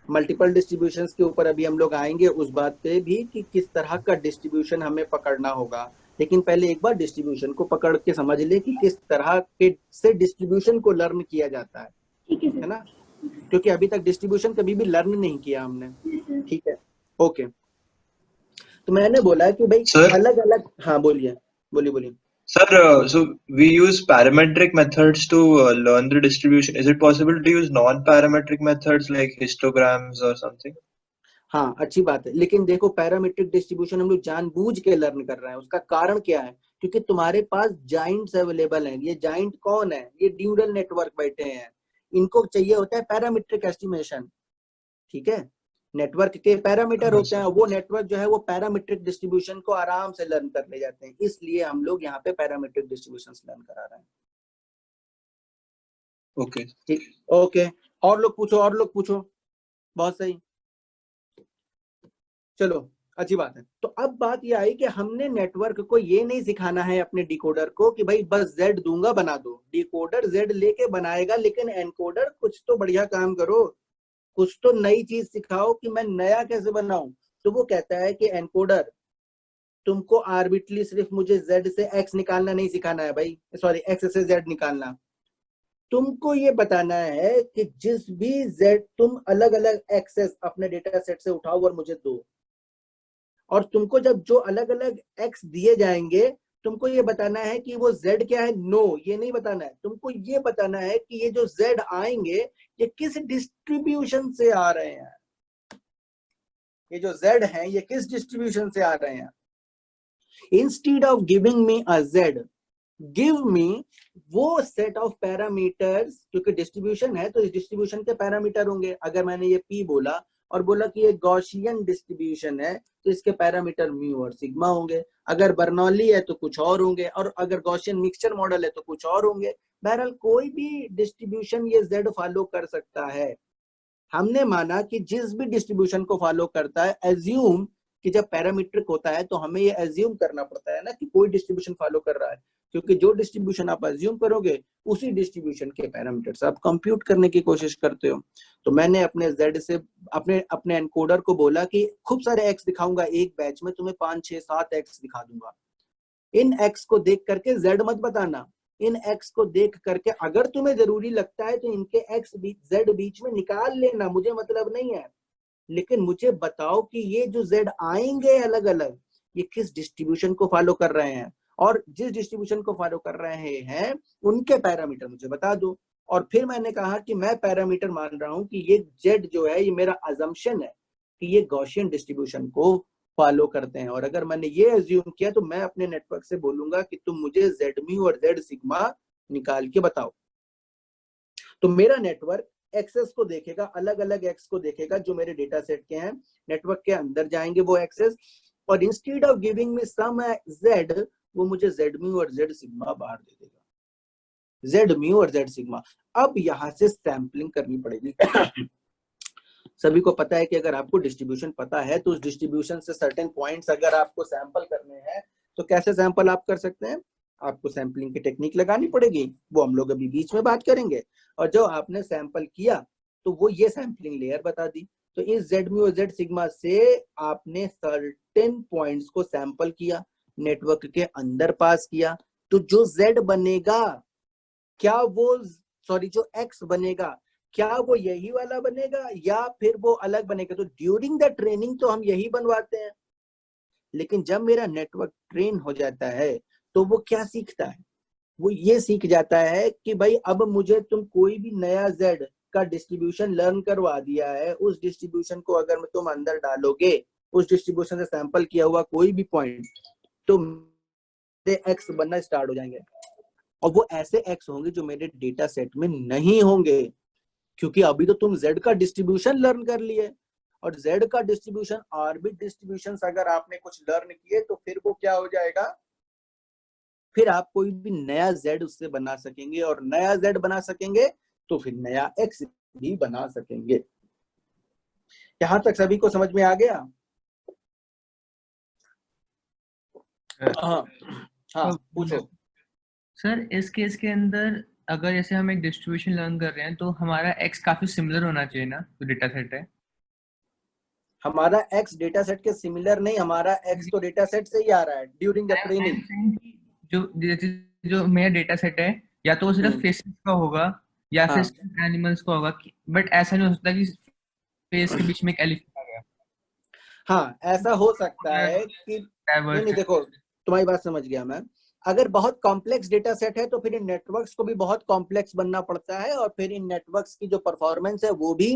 मल्टीपल डिस्ट्रीब्यूशंस के ऊपर अभी हम लोग आएंगे उस बात पे भी कि किस तरह का डिस्ट्रीब्यूशन हमें पकड़ना होगा, लेकिन पहले एक बार डिस्ट्रीब्यूशन को पकड़ के समझ ले कि किस तरह के से डिस्ट्रीब्यूशन को लर्न किया जाता है, है ना? क्योंकि अभी तक डिस्ट्रीब्यूशन कभी भी लर्न नहीं किया हमने, ठीक है? ओके, तो मैंने बोला कि भाई अलग अलग, हाँ बोलिए बोलिए बोलिए। Sir, so we use parametric methods to learn the distribution. Is it possible to use non-parametric methods like histograms or something? हाँ अच्छी बात है, लेकिन देखो पैरामीट्रिक डिस्ट्रीब्यूशन हम लोग जानबूझ के लर्न कर रहे हैं। उसका कारण क्या है? क्योंकि तुम्हारे पास जाइंट्स अवेलेबल हैं। ये जाइंट कौन है? ये न्यूरल नेटवर्क बैठे हैं, इनको चाहिए होता है पैरामीट्रिक एस्टिमेशन। ठीक है, नेटवर्क के पैरामीटर होते हैं, वो नेटवर्क जो है वो पैरामीट्रिक डिस्ट्रीब्यूशन को आराम से लर्न कर ले जाते हैं, इसलिए हम लोग यहाँ पे पैरामीट्रिक डिस्ट्रीब्यूशन लर्न करा रहे हैं। ओके ठीक, ओके। और लोग पूछो, और लोग पूछो। बहुत सही, चलो अच्छी बात है। तो अब बात यह आई कि हमने नेटवर्क को ये नहीं सिखाना है अपने डिकोडर को कि भाई बस जेड दूंगा बना दो। डिकोडर जेड लेके बनाएगा, लेकिन एनकोडर कुछ तो बढ़िया काम करो, कुछ तो नई चीज सिखाओ कि मैं नया कैसे बनाऊं। तो वो कहता है कि एनकोडर तुमको आर्बिट्रली सिर्फ मुझे जेड से एक्स निकालना नहीं सिखाना है भाई, सॉरी एक्स से जेड निकालना। तुमको ये बताना है कि जिस भी जेड तुम अलग अलग एक्सेस अपने डेटा सेट से उठाओ और मुझे दो, और तुमको जब जो अलग अलग एक्स दिए जाएंगे तुमको ये बताना है कि वो जेड क्या है। नो, ये नहीं बताना है, तुमको ये बताना है कि ये जो जेड आएंगे ये किस डिस्ट्रीब्यूशन से आ रहे हैं। ये जो जेड हैं ये किस डिस्ट्रीब्यूशन से आ रहे हैं। Instead of giving me a Z, give me वो सेट ऑफ पैरामीटर्स, क्योंकि डिस्ट्रीब्यूशन है तो इस डिस्ट्रीब्यूशन के पैरामीटर होंगे। अगर मैंने ये पी बोला और बोला कि ये गॉसियन डिस्ट्रीब्यूशन है तो इसके पैरामीटर म्यू और सिग्मा होंगे। अगर बर्नौली है तो कुछ और होंगे, और अगर गॉसियन मिक्सचर मॉडल है तो कुछ और होंगे। बहरहाल कोई भी डिस्ट्रीब्यूशन ये जेड फॉलो कर सकता है। हमने माना कि जिस भी डिस्ट्रीब्यूशन को फॉलो करता है, एज्यूम कि जब पैरामीट्रिक होता है तो हमें ये एज्यूम करना पड़ता है ना कि कोई डिस्ट्रीब्यूशन फॉलो कर रहा है, क्योंकि जो डिस्ट्रीब्यूशन आप एज्यूम करोगे उसी डिस्ट्रीब्यूशन के पैरामीटर्स आप कंप्यूट करने की कोशिश करते हो। तो मैंने अपने जेड से अपने एनकोडर को बोला कि खूब सारे एक्स दिखाऊंगा एक बैच में, तुम्हें 5 6 7 एक्स दिखा दूंगा। इन एक्स को देख करके जेड मत बताना, इन एक्स को देख करके अगर तुम्हें जरूरी लगता है तो इनके एक्स जेड बीच में निकाल लेना, मुझे मतलब नहीं है। लेकिन मुझे बताओ कि ये जो जेड आएंगे अलग अलग, ये किस डिस्ट्रीब्यूशन को फॉलो कर रहे हैं, और जिस डिस्ट्रीब्यूशन को फॉलो कर रहे हैं उनके पैरामीटर मुझे बता दो। और फिर मैंने कहा कि मैं पैरामीटर मान रहा हूं कि ये जेड जो है ये मेरा अजम्पशन है कि ये गॉसियन डिस्ट्रीब्यूशन को फॉलो करते हैं। और अगर मैंने ये एज्यूम किया तो मैं अपने नेटवर्क से बोलूंगा कि तुम मुझे जेड म्यू और जेड सिग्मा निकाल के बताओ। तो मेरा नेटवर्क एक्सेस को देखेगा, अलग अलग एक्स को देखेगा जो मेरे डेटा सेट के हैं, नेटवर्क के अंदर जाएंगे वो एक्सेस, और instead of giving me some Z वो मुझे जेड म्यू और जेड सिग्मा बाहर दे देगा। जेड म्यू और जेड सिग्मा। अब यहां से सैंपलिंग करनी पड़ेगी। सभी को पता है कि अगर आपको डिस्ट्रीब्यूशन पता है तो उस डिस्ट्रीब्यूशन से सर्टेन पॉइंट्स अगर आपको सैंपल करने हैं तो कैसे सैंपल आप कर सकते हैं, आपको सैंपलिंग की टेक्निक लगानी पड़ेगी, वो हम लोग अभी बीच में बात करेंगे। और जो आपने सैंपल किया तो वो ये सैंपलिंग लेयर बता दी। तो इस जेड म्यू और जेड सिग्मा से आपने सर्टेन पॉइंट्स को सैंपल किया, नेटवर्क के अंदर पास किया, तो जो जेड बनेगा क्या वो, सॉरी जो एक्स बनेगा क्या वो यही वाला बनेगा या फिर वो अलग बनेगा। तो ड्यूरिंग द ट्रेनिंग तो हम यही बनवाते हैं, लेकिन जब मेरा नेटवर्क ट्रेन हो जाता है तो वो क्या सीखता है, वो ये सीख जाता है कि भाई अब मुझे तुम कोई भी नया जेड का डिस्ट्रीब्यूशन लर्न करवा दिया है, उस डिस्ट्रीब्यूशन को अगर तुम अंदर डालोगे, उस डिस्ट्रीब्यूशन से सैंपल किया हुआ कोई भी पॉइंट, तो एक्स बनना स्टार्ट हो जाएंगे। और वो ऐसे एक्स होंगे जो मेरे डेटा सेट में नहीं होंगे, क्योंकि अभी तो तुम जेड का डिस्ट्रीब्यूशन लर्न कर लिए, और जेड का डिस्ट्रीब्यूशन ऑर्बिट डिस्ट्रीब्यूशन अगर आपने कुछ लर्न किए तो फिर वो क्या हो जाएगा, फिर आप कोई भी नया जेड उससे बना सकेंगे, और नया जेड बना सकेंगे तो फिर नया एक्स भी बना सकेंगे। यहां तक सभी को समझ में आ गया? हाँ हाँ पूछो। सर इस केस के अंदर अगर जैसे हम एक डिस्ट्रीब्यूशन लर्न कर रहे हैं तो हमारा एक्स काफी सिमिलर होना चाहिए ना, जो डेटा सेट है। हमारा एक्स डेटा सेट के सिमिलर नहीं, हमारा एक्स तो डेटा सेट से ही आ रहा है ड्यूरिंग द ट्रेनिंग। जो मेरा डेटा सेट है या तो वो सिर्फ फेसेस का होगा या फिर सिर्फ एनिमल्स का होगा, बट ऐसा नहीं हो सकता कि फेस के बीच में एक एलिफेंट आ गया। हाँ ऐसा हो सकता है कि नहीं, देखो तुम्हारी बात समझ गया मैं। अगर बहुत कॉम्प्लेक्स डेटा सेट है तो फिर इन नेटवर्क्स को भी बहुत कॉम्प्लेक्स बनना पड़ता है, और फिर इन नेटवर्क्स की जो परफॉर्मेंस है वो भी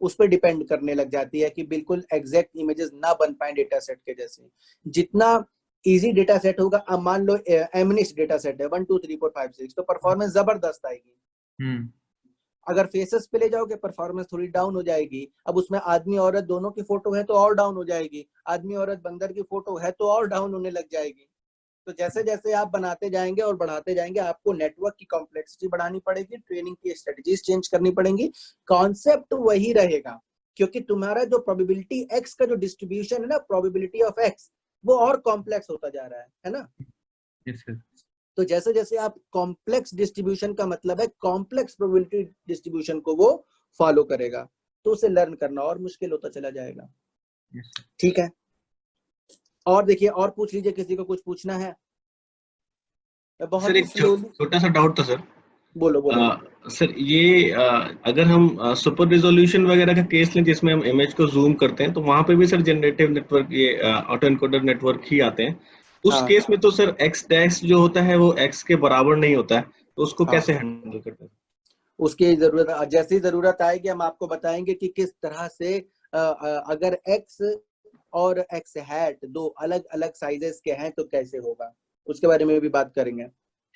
उस पर डिपेंड करने लग जाती है कि बिल्कुल एग्जैक्ट इमेजेस ना बन पाए डेटा सेट के जैसे। जितना इजी डेटा सेट होगा, अब मान लो एमनिश डेटा सेट है 1 2 3 4 5 6, तो परफॉर्मेंस जबरदस्त आएगी। अगर फेसेस पे ले जाओगे परफॉर्मेंस थोड़ी डाउन हो जाएगी। अब उसमें आदमी औरत दोनों की फोटो है तो और डाउन हो जाएगी, आदमी औरत बंदर की फोटो है तो और डाउन होने लग जाएगी। तो जैसे जैसे आप बनाते जाएंगे और बढ़ाते जाएंगे, आपको नेटवर्क की कॉम्प्लेक्सिटी बढ़ानी पड़ेगी, ट्रेनिंग की स्ट्रेटजीज चेंज करनी पड़ेंगी। कॉन्सेप्ट वही रहेगा, क्योंकि तुम्हारा जो प्रोबेबिलिटी एक्स का जो डिस्ट्रीब्यूशन है ना, प्रोबेबिलिटी ऑफ एक्स, वो और कॉम्प्लेक्स होता जा रहा है ना। Yes sir. तो जैसे जैसे आप कॉम्प्लेक्स डिस्ट्रीब्यूशन का मतलब है कॉम्प्लेक्स प्रोबेबिलिटी डिस्ट्रीब्यूशन को वो फॉलो करेगा, तो उसे लर्न करना और मुश्किल होता चला जाएगा। ठीक है, और देखिए, और पूछ लीजिए, किसी को कुछ पूछना है? बहुत सर एक छोटा सा डाउट था सर। बोलो बोलो। सर ये अगर हम सुपर रिजोल्यूशन वगैरह का केस लें जिसमें हम इमेज को जूम करते हैं, तो वहां पे भी सर जनरेटिव नेटवर्क, ये ऑटो एनकोडर नेटवर्क ही आते हैं। उस केस में तो सर एक्स डैश जो होता है वो एक्स के बराबर नहीं होता है, तो उसको कैसे हैंडल करते हैं? उसकी जरूरत, जैसी जरूरत आएगी हम आपको बताएंगे कि किस तरह से अगर एक्स और एक्स हैट दो अलग अलग साइजेस के हैं तो कैसे होगा, उसके बारे में भी बात करेंगे।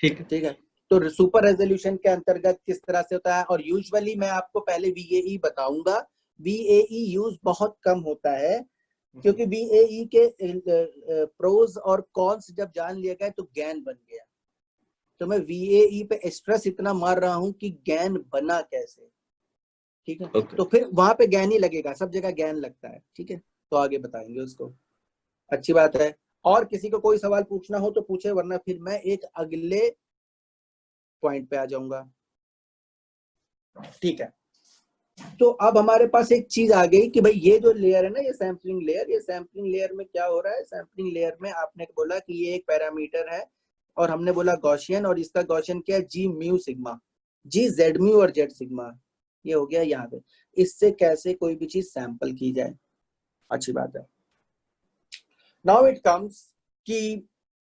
ठीक है। तो सुपर रेजोल्यूशन के अंतर्गत किस तरह से होता है, और यूजुअली मैं आपको पहले VAE बताऊंगा। VAE यूज बहुत कम होता है, क्योंकि VAE के प्रोज और कॉन्स जब जान लिया गया तो ज्ञान बन गया। तो मैं VAE पे स्ट्रेस इतना मार रहा हूं कि ज्ञान बना कैसे। ठीक है, तो फिर वहां पे ज्ञान ही लगेगा, सब जगह ज्ञान लगता है। ठीक है, तो आगे बताएंगे उसको। अच्छी बात है। और किसी को कोई सवाल पूछना हो तो पूछे, वरना फिर मैं एक अगले पॉइंट पे आ जाऊंगा। ठीक है, तो अब हमारे पास एक चीज आ गई कि भाई ये जो लेयर है ना, ये सैंपलिंग लेयर, ये सैंपलिंग लेयर में क्या हो रहा है। सैंपलिंग लेयर में आपने बोला कि ये एक पैरामीटर है, और हमने बोला गॉसियन, और इसका गॉसियन क्या है, जी म्यू सिग्मा, जी जेड म्यू और जेड सिग्मा। ये हो गया यहाँ पे। इससे कैसे कोई भी चीज सैंपल की जाए, अच्छी बात है। नाउ इट कम्स कि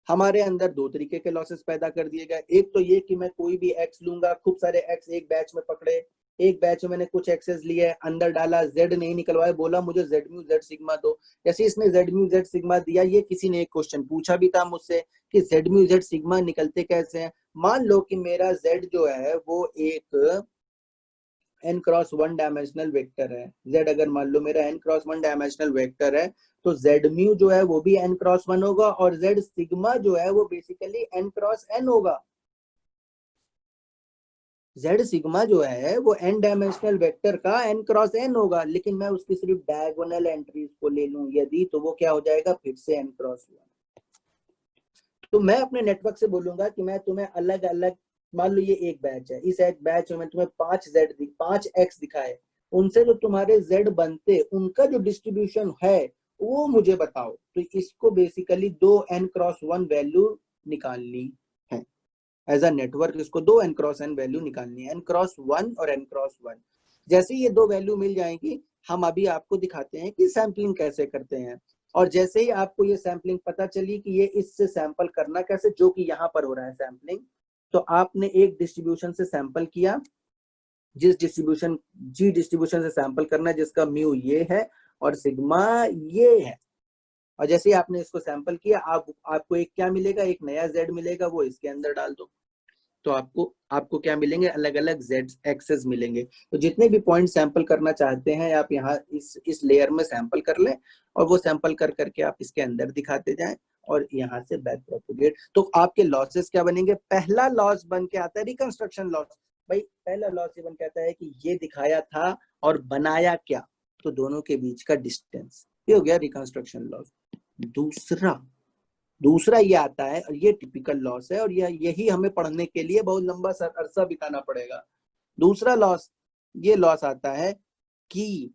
हमारे अंदर दो तरीके के लॉसेस पैदा कर दिए गए। एक तो ये कि मैं कोई भी एक्स लूंगा, खूब सारे एक्स एक बैच में पकड़े, एक बैच में मैंने कुछ एक्सेस लिए, अंदर डाला, जेड नहीं निकलवाया, बोला मुझे जेड म्यू जेड सिग्मा दो। जैसे इसने जेड म्यू जेड सिग्मा दिया, ये किसी ने एक क्वेश्चन पूछा भी था मुझसे कि जेड म्यू जेड सिग्मा निकलते कैसे हैं। मान लो कि मेरा जेड जो है वो एक n क्रॉस 1 डायमेंशनल वेक्टर है। z अगर मान लो मेरा n क्रॉस 1 डायमेंशनल वेक्टर है, तो z म्यू जो है वो भी n क्रॉस 1 होगा, और z सिग्मा जो है वो बेसिकली n क्रॉस n होगा। z सिग्मा जो है वो n डायमेंशनल वेक्टर का n क्रॉस n होगा, लेकिन मैं उसकी सिर्फ डायगोनल एंट्रीज को ले लूं यदि, तो वो क्या हो जाएगा, फिर से n क्रॉस 1। तो मैं अपने नेटवर्क से बोलूंगा कि मैं तुम्हें अलग अलग, मान लो ये एक बैच है, इस एक बैच में तुम्हें 5 x दिखाए, उनसे जो तुम्हारे z बनते उनका जो डिस्ट्रीब्यूशन है वो मुझे बताओ। तो इसको बेसिकली 2 n क्रॉस 1 वैल्यू निकालनी है एज अ नेटवर्क। इसको 2 n क्रॉस n वैल्यू निकालनी है, n क्रॉस 1 और n क्रॉस 1। जैसे ये दो वैल्यू मिल जाएंगी, हम अभी आपको दिखाते हैं कि सैंपलिंग कैसे करते हैं। और जैसे ही आपको ये सैंपलिंग पता चली कि ये इससे सैंपल करना कैसे, जो कि यहाँ पर हो रहा है सैंपलिंग, तो आपने एक डिस्ट्रीब्यूशन से सैंपल किया, जिस डिस्ट्रीब्यूशन जी डिस्ट्रीब्यूशन से सैंपल करना है, जिसका म्यू ये है और सिग्मा ये है। और जैसे ही आपने इसको सैंपल किया, आपको एक क्या मिलेगा, एक नया z मिलेगा, वो इसके अंदर डाल दो, तो आपको क्या मिलेंगे, अलग अलग z एक्सेस मिलेंगे। तो जितने भी पॉइंट सैंपल करना चाहते हैं आप यहाँ इस लेयर में सैंपल कर लें, और वो सैंपल कर करके आप इसके अंदर दिखाते जाएं, और यहाँ से बैक प्रोपोगेट। तो आपके लॉसेस क्या बनेंगे, पहला लॉस बन के आता है रिकंस्ट्रक्शन लॉस। भाई पहला लॉस ये बन के आता है कि ये दिखाया था और बनाया क्या, तो दोनों के बीच का डिस्टेंस, ये हो गया रिकंस्ट्रक्शन लॉस। दूसरा ये आता है, और ये टिपिकल लॉस है, और यही हमें पढ़ने के लिए बहुत लंबा अरसा बिताना पड़ेगा। दूसरा लॉस, ये लॉस आता है कि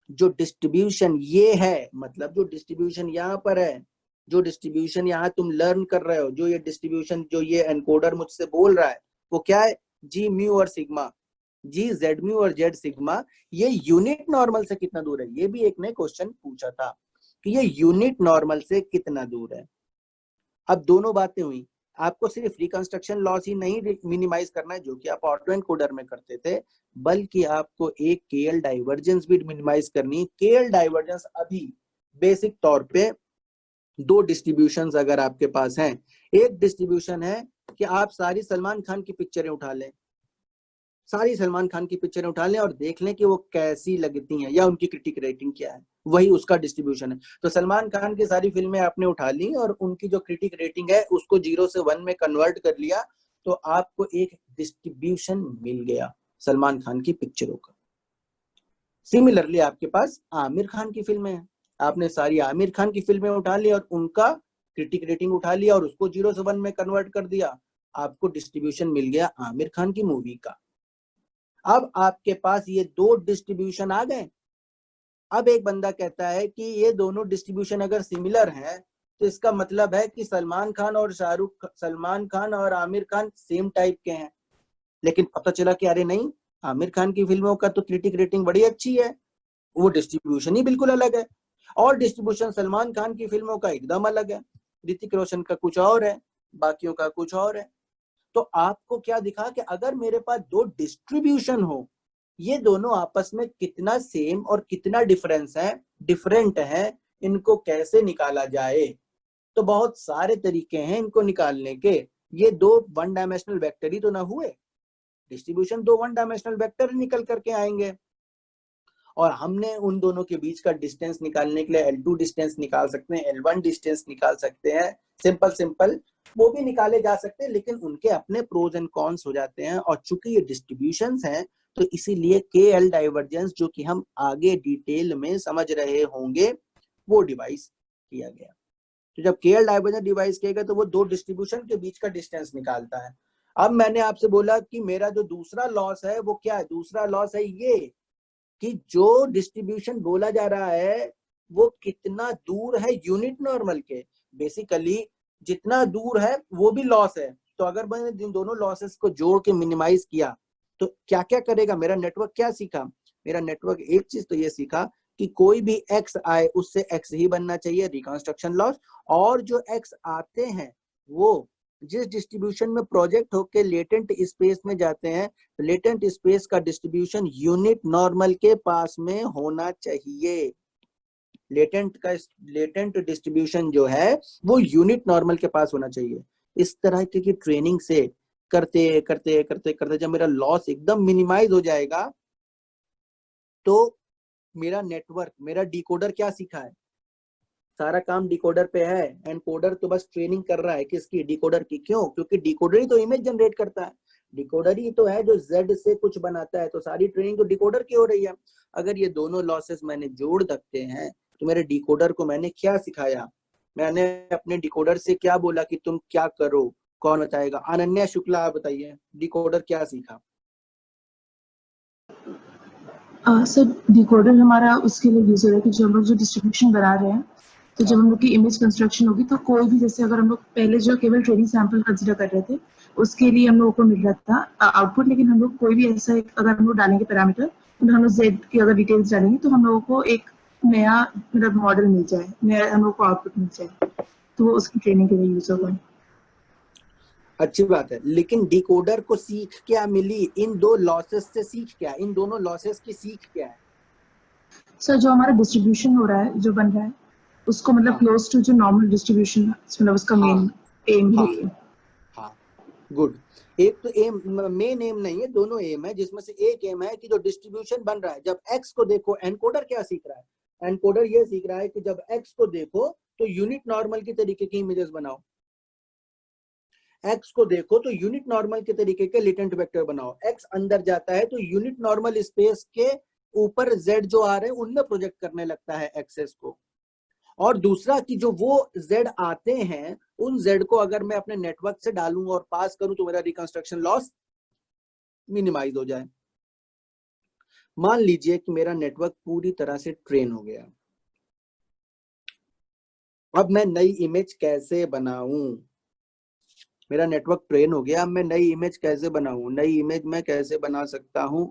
जो डिस्ट्रीब्यूशन ये है, मतलब जो डिस्ट्रीब्यूशन यहाँ पर है, जो डिस्ट्रीब्यूशन यहाँ तुम लर्न कर रहे हो, जो ये डिस्ट्रीब्यूशन जो ये एनकोडर मुझसे बोल रहा है, वो क्या है, जी म्यू और सिग्मा, जी जेड म्यू और जेड सिग्मा। ये यूनिट नॉर्मल से कितना दूर है, ये भी एक ने क्वेश्चन पूछा था कि ये यूनिट नॉर्मल से कितना दूर है। अब दोनों बातें हुई। आपको सिर्फ रिकंस्ट्रक्शन लॉस ही नहीं मिनिमाइज करना है जो कि आप ऑटो एनकोडर में करते थे, बल्कि आपको एक केएल डाइवर्जेंस भी मिनिमाइज करनी है। केएल डाइवर्जेंस अभी बेसिक तौर पे दो डिस्ट्रीब्यूशंस अगर आपके पास हैं, एक डिस्ट्रीब्यूशन है कि आप सारी सलमान खान की पिक्चरें उठा लें, सारी सलमान खान की पिक्चरें उठा लें और देख लें कि वो कैसी लगती हैं या उनकी क्रिटिक रेटिंग क्या है, वही उसका डिस्ट्रीब्यूशन है। तो सलमान खान की सारी फिल्में आपने उठा ली और उनकी जो क्रिटिक रेटिंग है उसको 0 से 1 में कन्वर्ट कर लिया, तो आपको एक डिस्ट्रीब्यूशन मिल गया सलमान खान की पिक्चरों का। सिमिलरली आपके पास आमिर खान की फिल्में हैं, आपने सारी आमिर खान की फिल्में उठा ली और उनका क्रिटिक रेटिंग उठा लिया और उसको 0 से 1 में कन्वर्ट कर दिया, आपको डिस्ट्रीब्यूशन मिल गया आमिर खान की मूवी का। अब आपके पास ये दो डिस्ट्रीब्यूशन आ गए। अब एक बंदा कहता है कि ये दोनों डिस्ट्रीब्यूशन अगर सिमिलर हैं तो इसका मतलब है कि सलमान खान और आमिर खान सेम टाइप के हैं। लेकिन पता चला कि अरे नहीं, आमिर खान की फिल्मों का तो क्रिटिक रेटिंग बड़ी अच्छी है, वो डिस्ट्रीब्यूशन ही बिल्कुल अलग है, और डिस्ट्रीब्यूशन सलमान खान की फिल्मों का एकदम अलग है, ऋतिक रोशन का कुछ और है, बाकियों का कुछ और है। तो आपको क्या दिखा कि अगर मेरे पास दो डिस्ट्रीब्यूशन हो, ये दोनों आपस में कितना सेम और कितना डिफरेंट है, इनको कैसे निकाला जाए। तो बहुत सारे तरीके हैं इनको निकालने के। ये दो वन डायमेंशनल वेक्टर ही तो ना हुए, डिस्ट्रीब्यूशन दो वन डायमेंशनल वेक्टर निकल करके आएंगे, और हमने उन दोनों के बीच का डिस्टेंस निकालने के लिए L2 डिस्टेंस निकाल सकते हैं, L1 डिस्टेंस निकाल सकते हैं, सिंपल वो भी निकाले जा सकते हैं, लेकिन उनके अपने प्रोज एंड कॉन्स हो जाते हैं। और चूंकि ये डिस्ट्रीब्यूशंस हैं तो इसीलिए KL डाइवर्जेंस, जो कि हम आगे डिटेल में समझ रहे होंगे, वो डिवाइस किया गया। तो जब KL डाइवर्जेंस डिवाइस किया गया तो वो दो डिस्ट्रीब्यूशन के बीच का डिस्टेंस निकालता है। अब मैंने आपसे बोला कि मेरा जो दूसरा लॉस है वो क्या है, दूसरा लॉस है ये कि जो डिस्ट्रीब्यूशन बोला जा रहा है वो कितना दूर है यूनिट नॉर्मल के। बेसिकली जितना दूर है वो भी लॉस है। तो अगर मैंने इन दोनों लॉसेस को जोड़ के मिनिमाइज किया तो क्या क्या करेगा मेरा नेटवर्क, क्या सीखा मेरा नेटवर्क, एक चीज तो ये सीखा कि कोई भी x आए उससे x ही बनना चाहिए, रिकंस्ट्रक्शन लॉस, और जो x आते हैं वो जिस डिस्ट्रीब्यूशन में प्रोजेक्ट होके लेटेंट स्पेस में जाते हैं, तो लेटेंट स्पेस का डिस्ट्रीब्यूशन यूनिट नॉर्मल के पास में होना चाहिए। लेटेंट डिस्ट्रीब्यूशन जो है वो यूनिट नॉर्मल के पास होना चाहिए। इस तरह की ट्रेनिंग से करते करते करते करते जब मेरा लॉस एकदम मिनिमाइज हो जाएगा, तो मेरा नेटवर्क, मेरा डिकोडर क्या सीखा है, सारा काम डिकोडर पे है, एनकोडर तो बस ट्रेनिंग कर रहा है किसकी, डिकोडर की। क्यों? क्योंकि डिकोडर ही तो इमेज जनरेट करता है, डिकोडर ही तो है जो Z से कुछ बनाता है, तो सारी ट्रेनिंग तो डिकोडर की हो रही है। अगर ये दोनों लॉसेस मैंने जोड़ सकते हैं तो मेरे डिकोडर को मैंने क्या सिखाया, मैंने अपने डिकोडर से क्या बोला कि तुम क्या करो, कौन बताएगा? अनन्या शुक्ला, आप बताइए डिकोडर क्या सीखा। सर डिकोडर हमारा उसके लिए यूज हो रहा है कि जो हम लोग जो डिस्ट्रीब्यूशन बना रहे हैं, तो जब हम लोग की इमेज कंस्ट्रक्शन होगी तो कोई भी, जैसे अगर हम लोग पहले जो केवल ट्रेनिंग सैंपल कंसिडर कर रहे थे उसके लिए हम लोगों को मिल रहा था आउटपुट, लेकिन हम लोग कोई भी ऐसा अगर हम लोग डालेंगे पैरामीटर, तो हम लोग Z की अगर डिटेल्स डालेंगे तो हम लोगों को एक नया मतलब मॉडल मिल जाए, नया हम लोग को आउटपुट मिल जाए, तो वो उसकी ट्रेनिंग के लिए यूज होगा। अच्छी बात है, लेकिन डिकोडर को सीख क्या मिली इन दो लॉसेस से? सीख क्या, इन दोनों लॉसेस की सीख क्या है? सर जो हमारा डिस्ट्रीब्यूशन हो रहा है, जो बन रहा है, उसको मतलब क्लोज टू जो नॉर्मल डिस्ट्रीब्यूशन, मतलब उसका मेन एम ही है। हाँ, गुड। एक तो एम, मेन एम नहीं है, दोनों एम है, जिसमें से एक एम है कि जो डिस्ट्रीब्यूशन बन रहा है, जब एक्स को देखो, एनकोडर क्या सीख रहा है, एनकोडर ये सीख रहा है कि जब एक्स को देखो तो यूनिट नॉर्मल के तरीके की इमेजेस बनाओ, एक्स को देखो तो यूनिट नॉर्मल के तरीके के लेटेंट वेक्टर बनाओ। एक्स अंदर जाता है तो यूनिट नॉर्मल स्पेस के ऊपर जेड जो आ रहे हैं उनमें प्रोजेक्ट करने लगता है एक्सेस को। और दूसरा कि जो वो जेड आते हैं उन जेड को अगर मैं अपने नेटवर्क से डालूं और पास करूं तो मेरा रिकंस्ट्रक्शन लॉस मिनिमाइज हो जाए। मान लीजिए कि मेरा नेटवर्क पूरी तरह से ट्रेन हो गया, अब मैं नई इमेज कैसे बनाऊं? मेरा नेटवर्क ट्रेन हो गया, अब मैं नई इमेज कैसे बनाऊं? नई इमेज मैं कैसे बना सकता हूं?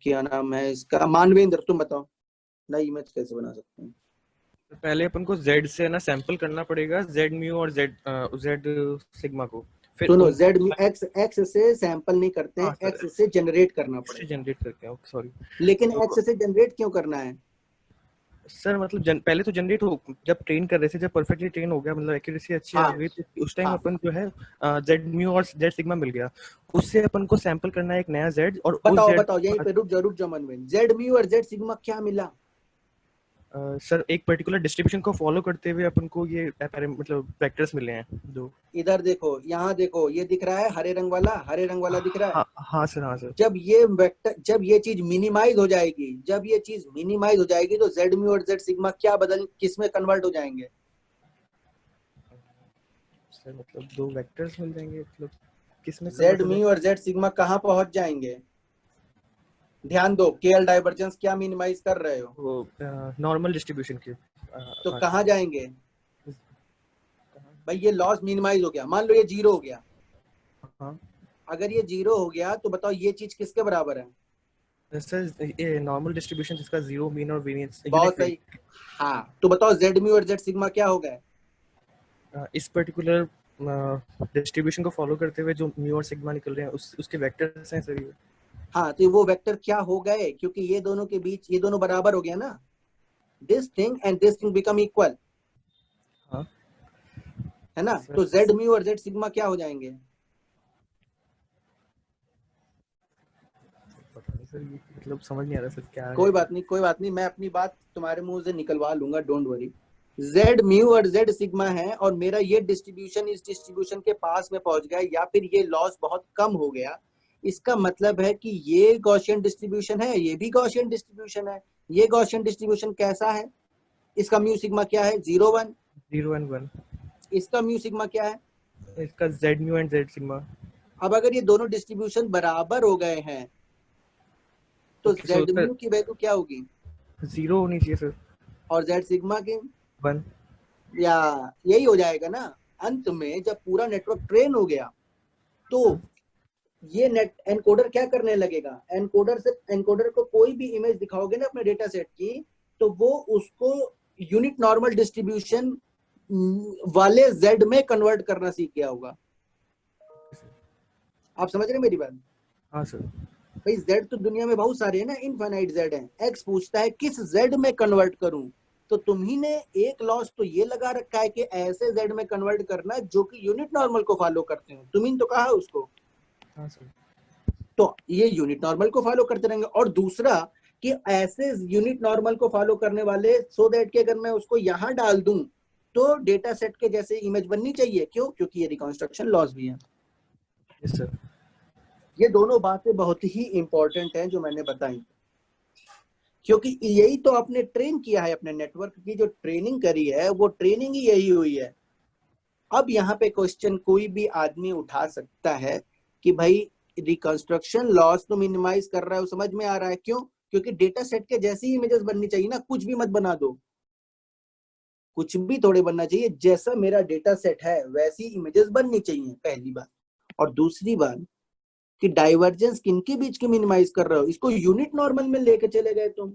क्या नाम है इसका, मानवेंद्र तुम बताओ, नई इमेज कैसे बना सकते हैं? पहले अपन को Z से ना सैंपल करना पड़ेगा Z म्यू और Z सिग्मा को, फिर सुनो, उनको Z X से सैंपल नहीं करते हैं, हाँ सर, X से जनरेट करना से पड़ेगा। जनरेट करके, ओके सॉरी। लेकिन तो X से जनरेट क्यों करना है? सर मतलब पहले तो जनरेट हो, जब ट्रेन कर रहे थे, जब परफेक्टली ट्रेन हो गया, मतलब एक्यूरेसी अच्छी आ हाँ गई, तो उस टाइम हाँ, अपन जो है Z म्यू और Z सिग्मा मिल गया, उससे अपन को सैंपल करना है एक नया Z, और उस बताओ Z बताओ, यहीं पे रुक जाओ मनवेन, Z म्यू और Z सिग्मा क्या मिला? सर एक पर्टिकुलर डिस्ट्रीब्यूशन को फॉलो करते हुए अपन को ये मतलब वेक्टर्स मिले हैं जो। इधर देखो, यहाँ देखो, ये दिख रहा है हरे रंग वाला दिख रहा है। हाँ सर, हाँ सर। जब ये वेक्टर, जब ये चीज मिनिमाइज हो जाएगी, तो Z म्यू और Z सिग्मा क्या किस में कन्वर्ट हो जाएंगे? सर मतलब दो वेक्टर्स मिल जाएंगे, मतलब किस में Z म्यू और Z सिग्मा कहाँ पहुंच जाएंगे? ध्यान दो, KL डाइवर्जेंस क्या मिनिमाइज कर रहे हो? वो नॉर्मल डिस्ट्रीब्यूशन के तो कहाँ जाएंगे भाई? ये लॉस मिनिमाइज हो गया, मान लो ये 0 हो गया। हाँ। अगर ये 0 हो गया तो बताओ ये चीज किसके बराबर है? सर ये नॉर्मल डिस्ट्रीब्यूशन जिसका जीरो मीन और वेरिएंस। बहुत सही। हाँ, तो बताओ Z म्यू और Z सिग्मा क्या हो गए? इस पर्टिकुलर डिस्ट्रीब्यूशन को फॉलो करते हुए जो म्यू और सिग्मा निकल रहे हैं उसके वेक्टर्स हैं सर ये। हाँ, तो वो वेक्टर क्या हो गए? क्योंकि ये दोनों के बीच, ये दोनों बराबर हो गया ना, this thing and this thing become equal, है ना? तो Z म्यू और Z सिग्मा क्या हो जाएंगे? मतलब समझ नहीं आ रहा सर क्या है। कोई बात नहीं, मैं अपनी बात तुम्हारे मुंह से निकलवा लूंगा, डोंट वरी। Z म्यू और Z सिग्मा है, और मेरा ये डिस्ट्रीब्यूशन इस डिस्ट्रीब्यूशन के पास में पहुंच गया, या फिर ये लॉस बहुत कम हो गया। इसका मतलब है कि ये गॉसियन डिस्ट्रीब्यूशन है, ये भी गॉसियन डिस्ट्रीब्यूशन है। ये गॉसियन डिस्ट्रीब्यूशन कैसा है? इसका म्यू सिग्मा क्या है? 0 1 0 and 1। इसका म्यू सिग्मा क्या है? इसका Z mu and Z sigma. अब अगर ये दोनों डिस्ट्रीब्यूशन बराबर हो गए हैं तो Z म्यू की वैल्यू क्या होगी? 0 होनी चाहिए सर। और Z सिग्मा की 1। या यही हो जाएगा ना। अंत में जब पूरा नेटवर्क ट्रेन हो गया तो ये नेट एनकोडर क्या करने लगेगा? एनकोडर को कोई भी इमेज दिखाओगे ना अपने डेटा सेट की, तो वो उसको यूनिट नॉर्मल डिस्ट्रीब्यूशन वाले Z में कन्वर्ट करना सीख गया होगा। आप समझ रहे मेरी बात? हाँ सर। भाई Z तो दुनिया में बहुत सारे हैं ना, इनफाइनाइट Z है। X पूछता है किस Z में कन्वर्ट करूं, तो तुम्ही ने एक लॉस तो ये लगा रखा है कि ऐसे Z में कन्वर्ट करना जो कि यूनिट नॉर्मल को फॉलो करते हैं। तुम्ही तो कहा है उसको। हाँ सर। तो ये यूनिट नॉर्मल को फॉलो करते रहेंगे। और दूसरा कि ऐसे यूनिट नॉर्मल को फॉलो करने वाले, सो दैट कि अगर मैं उसको यहां डाल दूं तो डेटा सेट के जैसे इमेज बननी चाहिए। क्यों? क्योंकि ये रिकंस्ट्रक्शन लॉस भी है। Yes sir. ये दोनों बातें बहुत ही इंपॉर्टेंट हैं जो मैंने बताई, क्योंकि यही तो आपने ट्रेन किया है, अपने नेटवर्क की जो ट्रेनिंग करी है वो ट्रेनिंग ही यही हुई है। अब यहाँ पे क्वेश्चन कोई भी आदमी उठा सकता है कि भाई रिकंस्ट्रक्शन लॉस तो मिनिमाइज कर रहा है, समझ में आ रहा है। क्यों? क्योंकि डेटा सेट के जैसी इमेजेस बननी चाहिए ना, कुछ भी मत बना दो, कुछ भी थोड़े बनना चाहिए, जैसा मेरा डेटा सेट है वैसी इमेजेस बननी चाहिए, पहली बात। और दूसरी बात कि डाइवर्जेंस किनके बीच की मिनिमाइज कर रहे हो? इसको यूनिट नॉर्मल में लेके चले गए तुम।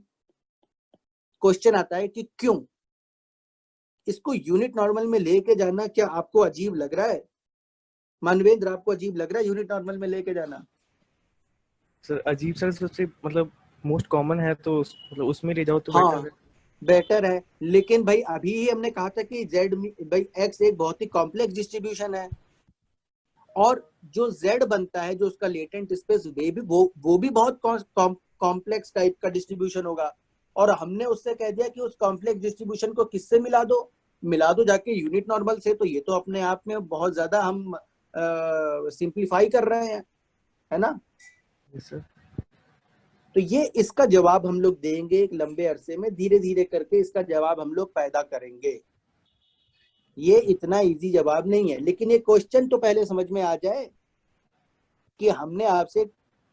क्वेश्चन आता है कि क्यों इसको यूनिट नॉर्मल में लेके जाना क्या आपको अजीब लग रहा है? मानवेंद्र, आपको अजीब लग रहा है यूनिट नॉर्मल में लेके जाना? सर अजीब सर, सबसे मतलब मोस्ट कॉमन है तो मतलब उसमें ले जाओ तो हाँ, बेटर है। लेकिन भाई अभी ही हमने कहा था कि भाई X एक बहुत ही कॉम्प्लेक्स डिस्ट्रीब्यूशन है, और जो Z बनता है, जो उसका लेटेंट स्पेस, वो भी बहुत कॉम्प्लेक्स टाइप का डिस्ट्रीब्यूशन होगा। और हमने उससे कह दिया कि उस कॉम्प्लेक्स डिस्ट्रीब्यूशन को किससे मिला दो जाके यूनिट नॉर्मल से। तो ये तो अपने आप में बहुत ज्यादा हम सिंप्लीफाई कर रहे हैं, है ना? Yes sir. तो ये इसका जवाब हम लोग देंगे एक लंबे अरसे में, धीरे धीरे करके इसका जवाब हम लोग पैदा करेंगे। ये इतना इजी जवाब नहीं है, लेकिन ये क्वेश्चन तो पहले समझ में आ जाए कि हमने आपसे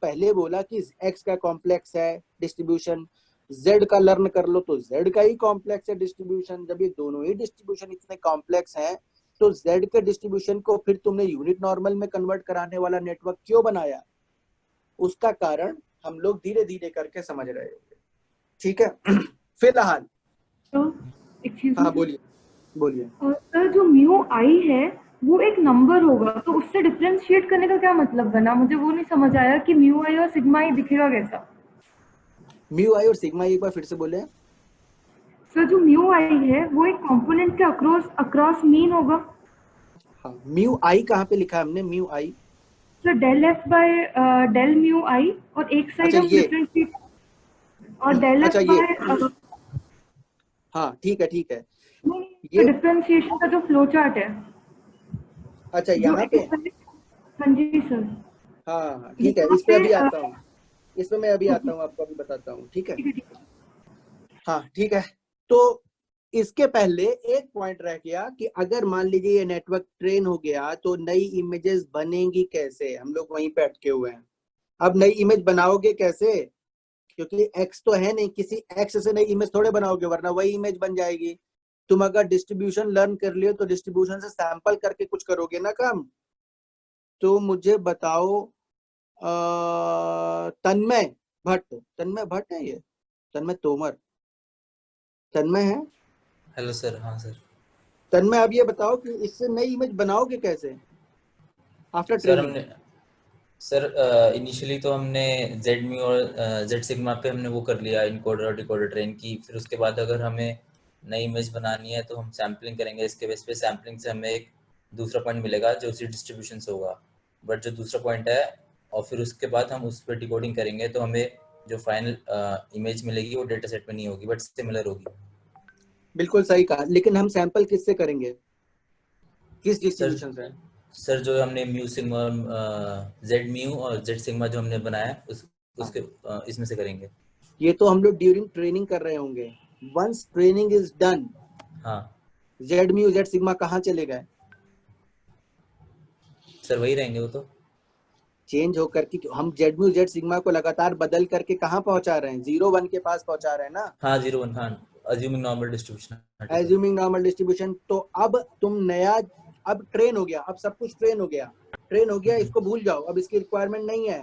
पहले बोला कि X का कॉम्प्लेक्स है डिस्ट्रीब्यूशन, Z का लर्न कर लो तो Z का ही कॉम्प्लेक्स है डिस्ट्रीब्यूशन। जब ये दोनों ही डिस्ट्रीब्यूशन इतने कॉम्प्लेक्स हैं तो Z के डिस्ट्रीब्यूशन को फिर तुमने यूनिट नॉर्मल में कन्वर्ट कराने वाला नेटवर्क क्यों बनाया? उसका कारण हम लोग धीरे धीरे करके समझ रहे होंगे, ठीक है? फिलहाल एक्सक्यूज हाँ मी बोलिए बोलिए। सर, जो म्यू आई है वो एक नंबर होगा, तो उससे डिफरेंशिएट करने का क्या मतलब बना? मुझे वो नहीं समझ आया कि म्यू आई और सिग्मा आई दिखेगा कैसा। म्यू आई और सिग्मा एक बार फिर से बोले। सर, जो म्यू आई है वो एक कंपोनेंट के अक्रॉस अक्रॉस मीन होगा। हाँ, म्यू आई कहाँ पे लिखा है हमने mu I? Sir, del f by del mu I, और एक साइड अच्छा ऑफ ये, डिफरेंशिएट, और डेल अच्छा एफ ये, बाय हाँ ठीक है ये डिफरेंशिएशन का जो फ्लो चार्ट है अच्छा जो यहाँ पे। हाँ जी सर, हाँ ठीक है, इस पे अभी आता हूँ, इस पे मैं अभी आता हूँ, आपको अभी बताता हूँ, ठीक है। हाँ ठीक है, तो इसके पहले एक पॉइंट रह गया कि अगर मान लीजिए ये नेटवर्क ट्रेन हो गया तो नई इमेजेस बनेंगी कैसे? हम लोग वहीं पे अटके हुए हैं। अब नई इमेज बनाओगे कैसे? क्योंकि एक्स तो है नहीं, किसी एक्स से नई इमेज थोड़े बनाओगे, वरना वही इमेज बन जाएगी। तुम अगर डिस्ट्रीब्यूशन लर्न कर लियो तो डिस्ट्रीब्यूशन से सैंपल करके कुछ करोगे ना काम। तो मुझे बताओ, तन्मय भट्ट है ये, तन्मय तोमर, तन्मय है? Hello sir. हाँ सर। तन्मय, अब ये बताओ कि इससे नई इमेज बनाओगे कैसे आफ्टर सर ट्रेनिंग? हमने सर इनिशियली तो हमने जेड म्यू और जेड सिग्मा पे हमने वो कर लिया, इनकोडर और डिकोडर ट्रेन की। फिर उसके बाद अगर हमें नई इमेज बनानी है तो हम सैम्पलिंग करेंगे। इसके बेस पे सैम्पलिंग से हमें एक दूसरा पॉइंट मिलेगा जो उसी डिस्ट्रीब्यूशन से होगा, बट जो दूसरा पॉइंट है, और फिर उसके बाद हम उस पर डिकोडिंग करेंगे तो हमें जो फाइनल इमेज मिलेगी वो डेटा सेट में नहीं होगी बट सिमिलर होगी। बिल्कुल सही कहा, लेकिन हम सैंपल किससे करेंगे, किस डिस्ट्रीब्यूशन से? सर जो हमने म्यू सिग्मा जेड म्यू और जेड सिग्मा जो हमने बनाया उसके इसमें से करेंगे। ये तो हम लोग ड्यूरिंग ट्रेनिंग कर रहे होंगे। वंस ट्रेनिंग इज डन, हाँ जेड म्यू जेड सिग्मा कहाँ चले गए? सर वही रहेंगे वो तो। चेंज होकर के हम जेड म्यू जेड सिग्मा को लगातार बदल करके कहाँ पहुंचा रहे हैं? 0 1 के पास पहुंचा रहे हैं ना। हाँ 0 1, हाँ assuming normal distribution. Assuming normal distribution. तो अब तुम नया, अब ट्रेन हो गया, अब सब कुछ ट्रेन हो गया, इसको भूल जाओ, अब इसकी रिक्वायरमेंट नहीं है,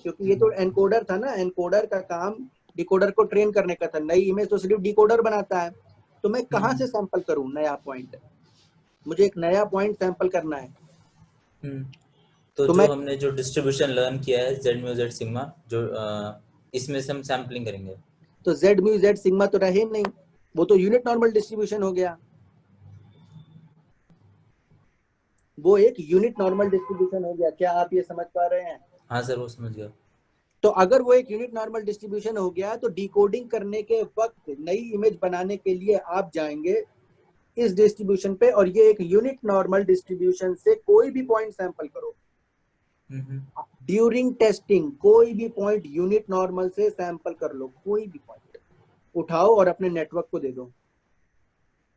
क्योंकि ये तो एनकोडर था ना, एनकोडर का काम डिकोडर को ट्रेन करने का था। नई इमेज तो सिर्फ डिकोडर बनाता है। तो मैं कहाँ से सैंपल करूँ नया पॉइंट? मुझे एक नया पॉइंट सैंपल करना है। तो जो मैं हमने जो डिस्ट्रीब्यूशन लर्न किया है जेड म्यू जेड सिग्मा, जो इसमें से हम सैम्पलिंग करेंगे। तो जेड म्यू जेड सिग्मा तो रहे नहीं, वो तो यूनिट नॉर्मल डिस्ट्रीब्यूशन हो गया, वो एक यूनिट नॉर्मल डिस्ट्रीब्यूशन हो गया। क्या आप ये समझ पा रहे हैं? हाँ सर वो समझ गया। तो अगर वो एक यूनिट नॉर्मल डिस्ट्रीब्यूशन हो गया तो डिकोडिंग करने के वक्त नई इमेज बनाने के लिए आप जाएंगे इस डिस्ट्रीब्यूशन पे, और ये एक यूनिट नॉर्मल डिस्ट्रीब्यूशन से कोई भी पॉइंट सैंपल करो। ड्यूरिंग टेस्टिंग कोई भी पॉइंट यूनिट नॉर्मल से सैंपल कर लो, कोई भी पॉइंट उठाओ और अपने नेटवर्क को दे दो।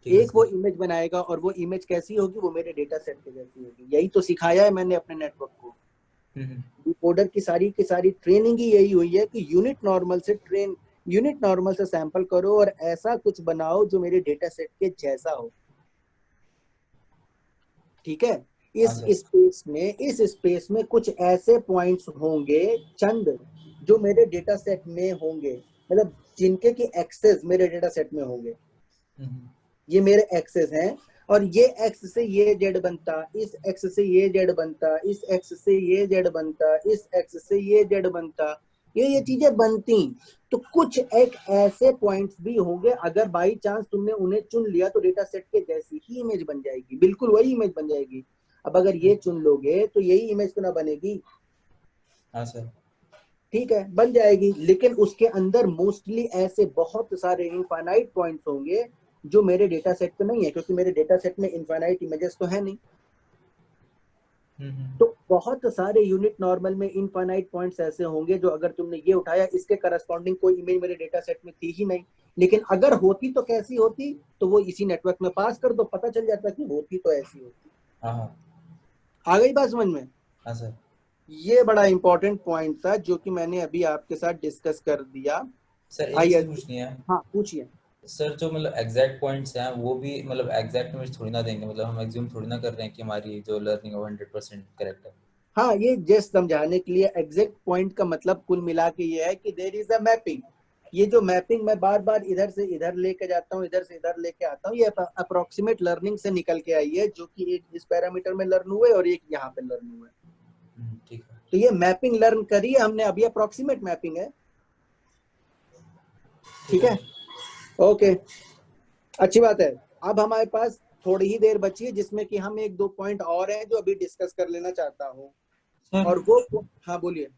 एक वो इमेज बनाएगा, और वो इमेज कैसी होगी? वो मेरे डेटा सेट के जैसी होगी। यही तो सिखाया है मैंने अपने नेटवर्क को। डिकोडर की सारी ट्रेनिंग ही यही हुई है कि यूनिट नॉर्मल से सैंपल करो और ऐसा कुछ बनाओ जो मेरे डेटा सेट के जैसा हो। ठीक है, इस स्पेस में कुछ ऐसे पॉइंट्स होंगे चंद जो मेरे डेटा सेट में होंगे, मतलब जिनके की एक्सेस मेरे डेटा सेट में होंगे। ये मेरे एक्सेस हैं, और ये एक्स से ये जेड बनता, इस एक्स से ये जेड बनता, इस एक्स से ये जेड बनता, इस एक्स से ये जेड बनता, ये चीजें बनती। तो कुछ एक ऐसे पॉइंट्स भी होंगे, अगर बाई चांस तुमने उन्हें चुन लिया तो डेटा सेट के जैसी ही इमेज बन जाएगी, बिल्कुल वही इमेज बन जाएगी। अब अगर ये चुन लोगे तो यही इमेज तो ना बनेगी। हाँ सर ठीक है, बन जाएगी, लेकिन उसके अंदर मोस्टली ऐसे बहुत सारे इनफाइनाइट पॉइंट्स होंगे जो मेरे डेटा सेट पे नहीं है, क्योंकि मेरे डेटा सेट में इनफाइनाइट इमेजेस तो है नहीं। तो बहुत सारे यूनिट नॉर्मल में इनफाइनाइट पॉइंट्स ऐसे होंगे जो अगर तुमने ये उठाया, इसके करस्पॉन्डिंग कोई इमेज मेरे डेटा सेट में थी ही नहीं, लेकिन अगर होती तो कैसी होती? तो वो इसी नेटवर्क में पास कर दो, पता चल जाता कि होती तो ऐसी होती। आ गई बात समझ में? हाँ सर। ये बड़ा इंपॉर्टेंट पॉइंट था जो कि मैंने अभी आपके साथ डिस्कस कर दिया। सर एक चीज पूछनी है। हाँ पूछिए सर। जो मतलब एग्जैक्ट पॉइंट्स हैं वो भी मतलब एग्जैक्ट इमेज थोड़ी ना देंगे, मतलब हम एग्ज्यूम थोड़ी ना कर रहे हैं कि हमारी जो लर्निंग है 100% करेक्ट है। हाँ, ये जस्ट समझाने के लिए एग्जैक्ट पॉइंट का मतलब कुल मिला के ये है कि देयर इज अ मैपिंग। ये जो मैपिंग मैं बार बार इधर से इधर लेके जाता हूँ, इधर से इधर लेके आता हूँ, ये अप्रोक्सीमेट लर्निंग से निकल के आई है, जो कि एक इस पैरामीटर में लर्न हुए और एक यहाँ पे लर्न हुए। ठीक है। तो ये मैपिंग लर्न करी है हमने, अभी अप्रोक्सीमेट मैपिंग है। ठीक है, ओके, अच्छी बात है। अब हमारे पास थोड़ी ही देर बची है जिसमें कि हम एक दो पॉइंट और हैं जो अभी डिस्कस कर लेना चाहता हूँ, और वो हाँ बोलिए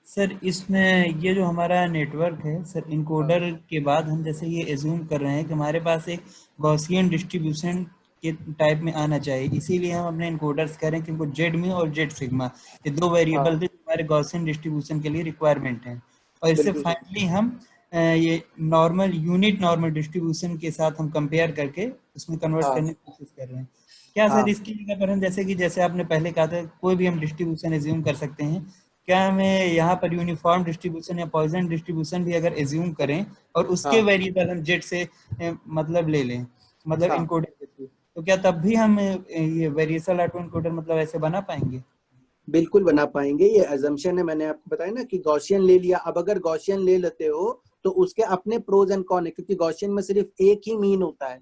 सर। इसमें ये जो हमारा नेटवर्क है सर, इनकोडर के बाद हम जैसे ये एज्यूम कर रहे हैं कि हमारे पास एक गॉसियन डिस्ट्रीब्यूशन के टाइप में आना चाहिए, इसीलिए हम अपने इनकोडर्स कह रहे हैं कि इनको जेड म्यू और जेड सिग्मा ये दो वेरिएबल थे हमारे गॉसियन डिस्ट्रीब्यूशन के लिए रिक्वायरमेंट है, और इससे फाइनली हम ये नॉर्मल यूनिट नॉर्मल डिस्ट्रीब्यूशन के साथ हम कंपेयर करके उसमें कन्वर्ट करने की कोशिश कर रहे हैं। क्या सर इसकी जगह पर हम जैसे आपने पहले कहा था कोई भी हम डिस्ट्रीब्यूशन एज्यूम कर सकते हैं, क्या हमें यहाँ पर यूनिफॉर्म डिस्ट्रीब्यूशन या पॉइजन डिस्ट्रीब्यूशन भी अगर एज्यूम करें और उसके वेरिएबल हम जेड से मतलब ले लें, मतलब इनकोडर के थ्रू, तो क्या तब भी हम ये वेरिएशनल ऑटो एनकोडर मतलब ऐसे बना पाएंगे? बिल्कुल बना पाएंगे, ये अजम्पशन है, मैंने आपको बताया ना कि गॉसियन ले लिया। अब अगर गॉसियन ले लेते हो तो उसके अपने प्रोज एंड कॉन है, क्योंकि गॉसियन में सिर्फ एक ही मीन होता है।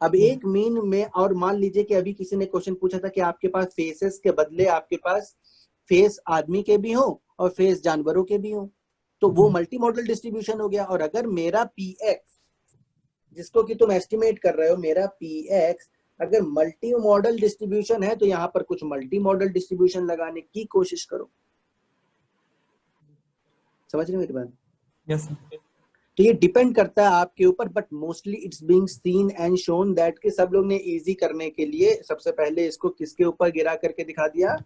अब एक मीन में, और मान लीजिए कि अभी किसी ने क्वेश्चन पूछा था कि आपके पास फेसेस के बदले आपके पास फेस आदमी के भी हो और फेस जानवरों के भी हो, तो वो मल्टी मॉडल डिस्ट्रीब्यूशन हो गया। और अगर मेरा पीएक्स जिसको कि तुम एस्टिमेट कर रहे हो, मेरा पीएक्स अगर मल्टी मॉडल डिस्ट्रीब्यूशन है तो यहाँ पर कुछ मल्टी मॉडल डिस्ट्रीब्यूशन लगाने की कोशिश करो। समझ रहे मेरी बात? यस। तो ये डिपेंड करता है आपके ऊपर, but mostly it's being seen and shown that कि सब लोग ने इजी करने के लिए सबसे पहले इसको किसके ऊपर गिरा करके दिखा दिया,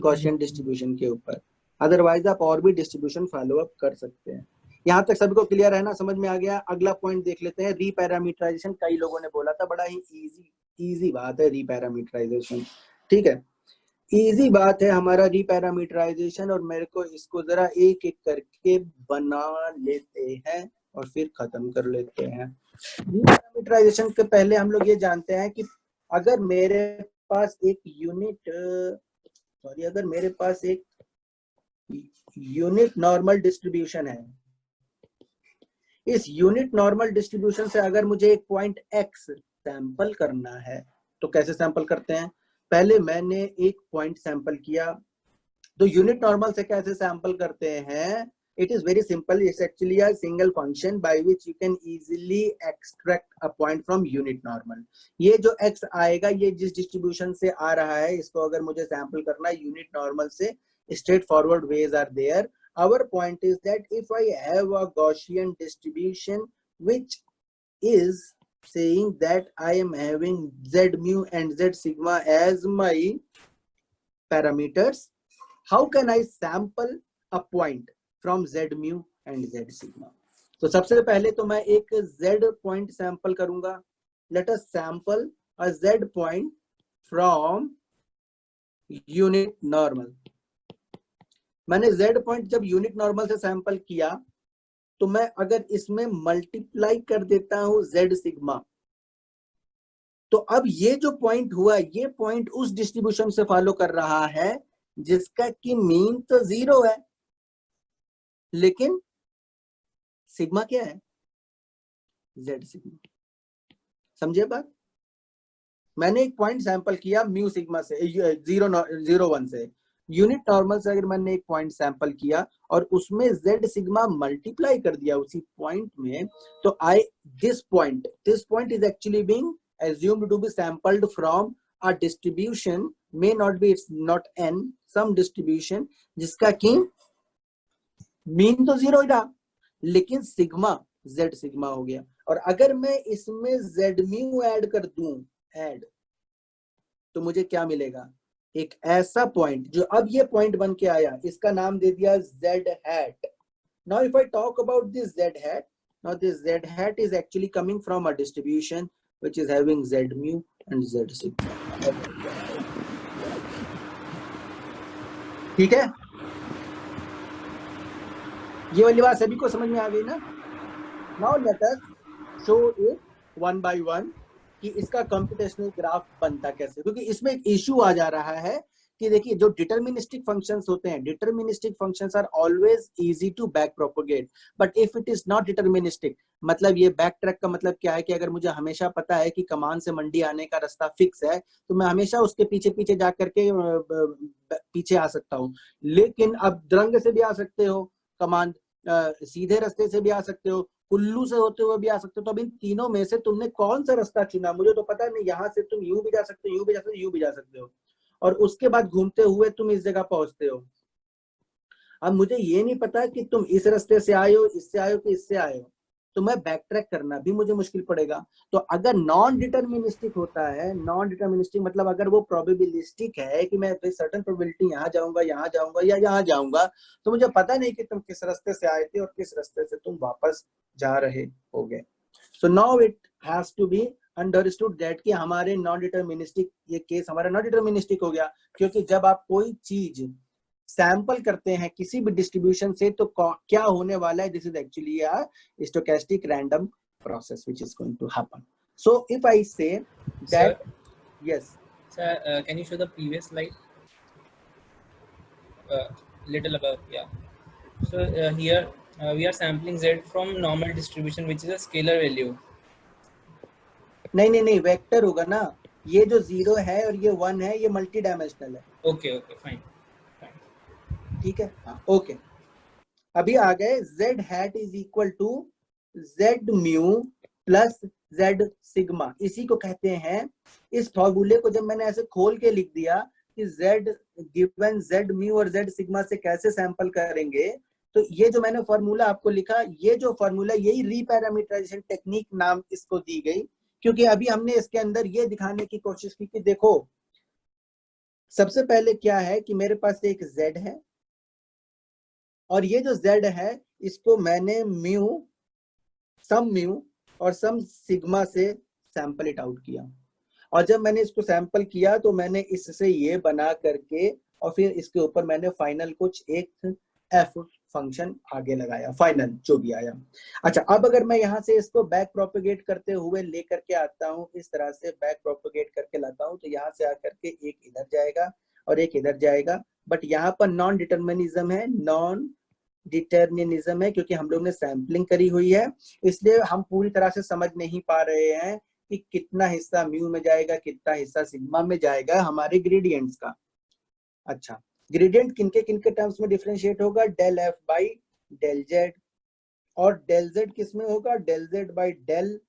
गॉसियन डिस्ट्रीब्यूशन के ऊपर। अदरवाइज आप और भी डिस्ट्रीब्यूशन फॉलो अप कर सकते हैं। यहाँ तक सभी को क्लियर है ना, समझ में आ गया? अगला पॉइंट देख लेते हैं, रीपैरामीटराइजेशन। कई लोगों ने बोला था बड़ा ही इजी बात है रीपैरामीटराइजेशन। ठीक है, इजी बात है हमारा रीपैरामीटराइजेशन, और मेरे को इसको जरा एक एक करके बना लेते हैं और फिर खत्म कर लेते हैं। रीपैरामीटराइजेशन के पहले हम लोग ये जानते हैं कि अगर मेरे पास एक यूनिट नॉर्मल डिस्ट्रीब्यूशन है, इस यूनिट नॉर्मल डिस्ट्रीब्यूशन से अगर मुझे एक पॉइंट एक्स सैंपल करना है तो कैसे सैंपल करते हैं? पहले मैंने एक पॉइंट सैंपल किया, तो यूनिट नॉर्मल से कैसे सैंपल करते हैं? It is very simple, it's actually a single function by which you can easily extract a point from unit normal. ये जो x आएगा, ये जिस डिस्ट्रीब्यूशन से आ रहा है, इसको अगर मुझे सैंपल करना है यूनिट नॉर्मल से, straight forward ways are there. Our point is that if I have a Gaussian distribution which is saying that I am having z mu and z sigma as my parameters, how can I sample a point from z mu and z sigma? तो सबसे पहले तो मैं एक z point sample करूंगा। Let us sample a z point from unit normal। मैंने z point जब unit normal से सैंपल किया, तो मैं अगर इसमें मल्टीप्लाई कर देता हूं z सिग्मा, तो अब ये जो पॉइंट हुआ, ये पॉइंट उस डिस्ट्रीब्यूशन से फॉलो कर रहा है जिसका कि मीन तो 0 है, लेकिन सिग्मा क्या है? z sigma. समझे बात? मैंने एक पॉइंट सैंपल किया म्यू सिग्मा से, 0.1 से, यूनिट नॉर्मल से अगर मैंने एक पॉइंट सैंपल किया और उसमें z सिग्मा मल्टीप्लाई कर दिया उसी पॉइंट में, तो this point is actually being assumed to be sampled from a distribution, may not be, it's not n, some distribution जिसका कि मीन तो 0 ही रहा, लेकिन सिग्मा z सिग्मा हो गया। और अगर मैं इसमें z म्यू ऐड कर दूं, तो मुझे क्या मिलेगा? एक ऐसा पॉइंट जो अब ये पॉइंट बन के आया, इसका नाम दे दिया z hat। Now if I talk about this z hat, now this z hat is actually coming from a distribution which is having z mu and z sigma। ठीक है, ये वाली बात सभी को समझ में आ गई ना? Now let us show it one by one कि इसका कंप्यूटेशनल ग्राफ बनता कैसे, क्योंकि इसमें एक इशू आ जा रहा है कि देखिए जो डिटर्मिनिस्टिक फंक्शंस होते हैं, deterministic functions are always easy to back propagate, but if it is not deterministic, मतलब ये बैक ट्रैक का मतलब क्या है कि अगर मुझे हमेशा पता है कि कमान से मंडी आने का रास्ता फिक्स है तो मैं हमेशा उसके पीछे पीछे जा करके पीछे आ सकता हूँ। लेकिन अब द्रंग से भी आ सकते हो कमान, सीधे रास्ते से भी आ सकते हो, कुल्लू से होते हुए भी आ सकते हो। तो अब इन तीनों में से तुमने कौन सा रास्ता चुना, मुझे तो पता नहीं। यहाँ से तुम यूं भी जा सकते हो, यूं भी जा सकते हो, यूं भी जा सकते हो, और उसके बाद घूमते हुए तुम इस जगह पहुंचते हो। अब मुझे ये नहीं पता कि तुम इस रास्ते से आए हो, इससे आए हो कि इससे आए हो, तो मैं बैक ट्रैक करना भी मुझे मुश्किल पड़ेगा। तो अगर नॉन डिटर्मिनिस्टिक होता है, नॉन डिटर्मिनिस्टिक मतलब अगर वो प्रोबेबिलिस्टिक है कि मैं सर्टेन प्रोबेबिलिटी यहाँ जाऊंगा या यहाँ जाऊंगा, तो मुझे पता नहीं कि तुम किस रास्ते से आए थे और किस रास्ते से तुम वापस जा रहे होगे। So now it has to be understood that कि हमारे नॉन डिटर्मिनिस्टिक, ये केस हमारा नॉन डिटर्मिनिस्टिक हो गया, क्योंकि जब आप कोई चीज सैंपल करते हैं किसी भी डिस्ट्रीब्यूशन से तो क्या होने वाला है, this is actually a stochastic random process which is going to happen. So if I say that, yes sir, can you show the previous slide, little above? Yeah, so here we are sampling z from normal distribution which is a scalar value. नहीं vector होगा ना, ये जो 0 है और ये 1 है ये मल्टी डायमेंशनल है। Okay, फाइन, ठीक है, हाँ ओके। अभी आ गए z hat is equal to z mu plus z sigma, इसी को कहते हैं। इस फॉर्मूले को जब मैंने ऐसे खोल के लिख दिया कि z गिवन z म्यू और z सिग्मा से कैसे सैंपल करेंगे, तो ये जो मैंने फॉर्मूला आपको लिखा, ये जो फॉर्मूला, यही रीपैरामीटराइजेशन टेक्निक नाम इसको दी गई, क्योंकि अभी हमने इसके अंदर ये दिखाने की कोशिश की कि देखो सबसे पहले क्या है कि मेरे पास एक z है और ये जो z है इसको मैंने सम म्यू और सम सिग्मा से सैंपल इट आउट किया, और जब मैंने इसको सैंपल किया तो मैंने इससे ये बना करके और फिर इसके ऊपर मैंने फाइनल कुछ एक f फंक्शन आगे लगाया, फाइनल जो भी आया। अच्छा, अब अगर मैं यहाँ से इसको बैक प्रोपेगेट करते हुए लेकर के आता हूँ, इस तरह से बैक प्रोपेगेट करके लाता हूँ, तो यहाँ से आकर के एक इधर जाएगा और एक इधर जाएगा, बट यहाँ पर नॉन डिटर्मिनिज्म है, नॉन डिटर्मिनिज्म है, क्योंकि हम लोग ने सैंपलिंग करी हुई है, इसलिए हम पूरी तरह से समझ नहीं पा रहे हैं कि कितना हिस्सा म्यू में जाएगा, कितना हिस्सा सिग्मा में जाएगा हमारे ग्रेडियंट्स का। अच्छा, ग्रेडियंट किनके किनके टर्म्स में डिफरेंशिएट होगा, del F by del z, और डेल जेड किस में होगा, del Z by del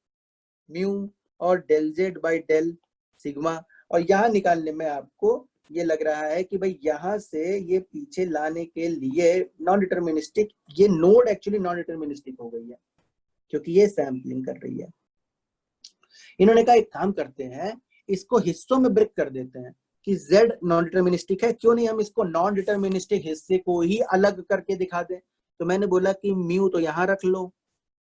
mu और del Z by del sigma. और यहाँ निकालने में आपको ये लग रहा है कि भाई यहाँ से ये पीछे लाने के लिए नॉन डिटर्मिनिस्टिक, ये नोड एक्चुअली नॉन डिटर्मिनिस्टिक हो गई है क्योंकि ये सैंपलिंग कर रही है। इन्होंने कहा एक काम करते हैं, इसको हिस्सों में ब्रेक कर देते हैं कि z नॉन डिटर्मिनिस्टिक है, क्यों नहीं हम इसको नॉन डिटर्मिनिस्टिक हिस्से को ही अलग करके दिखा दें। तो मैंने बोला कि म्यू तो यहाँ रख लो,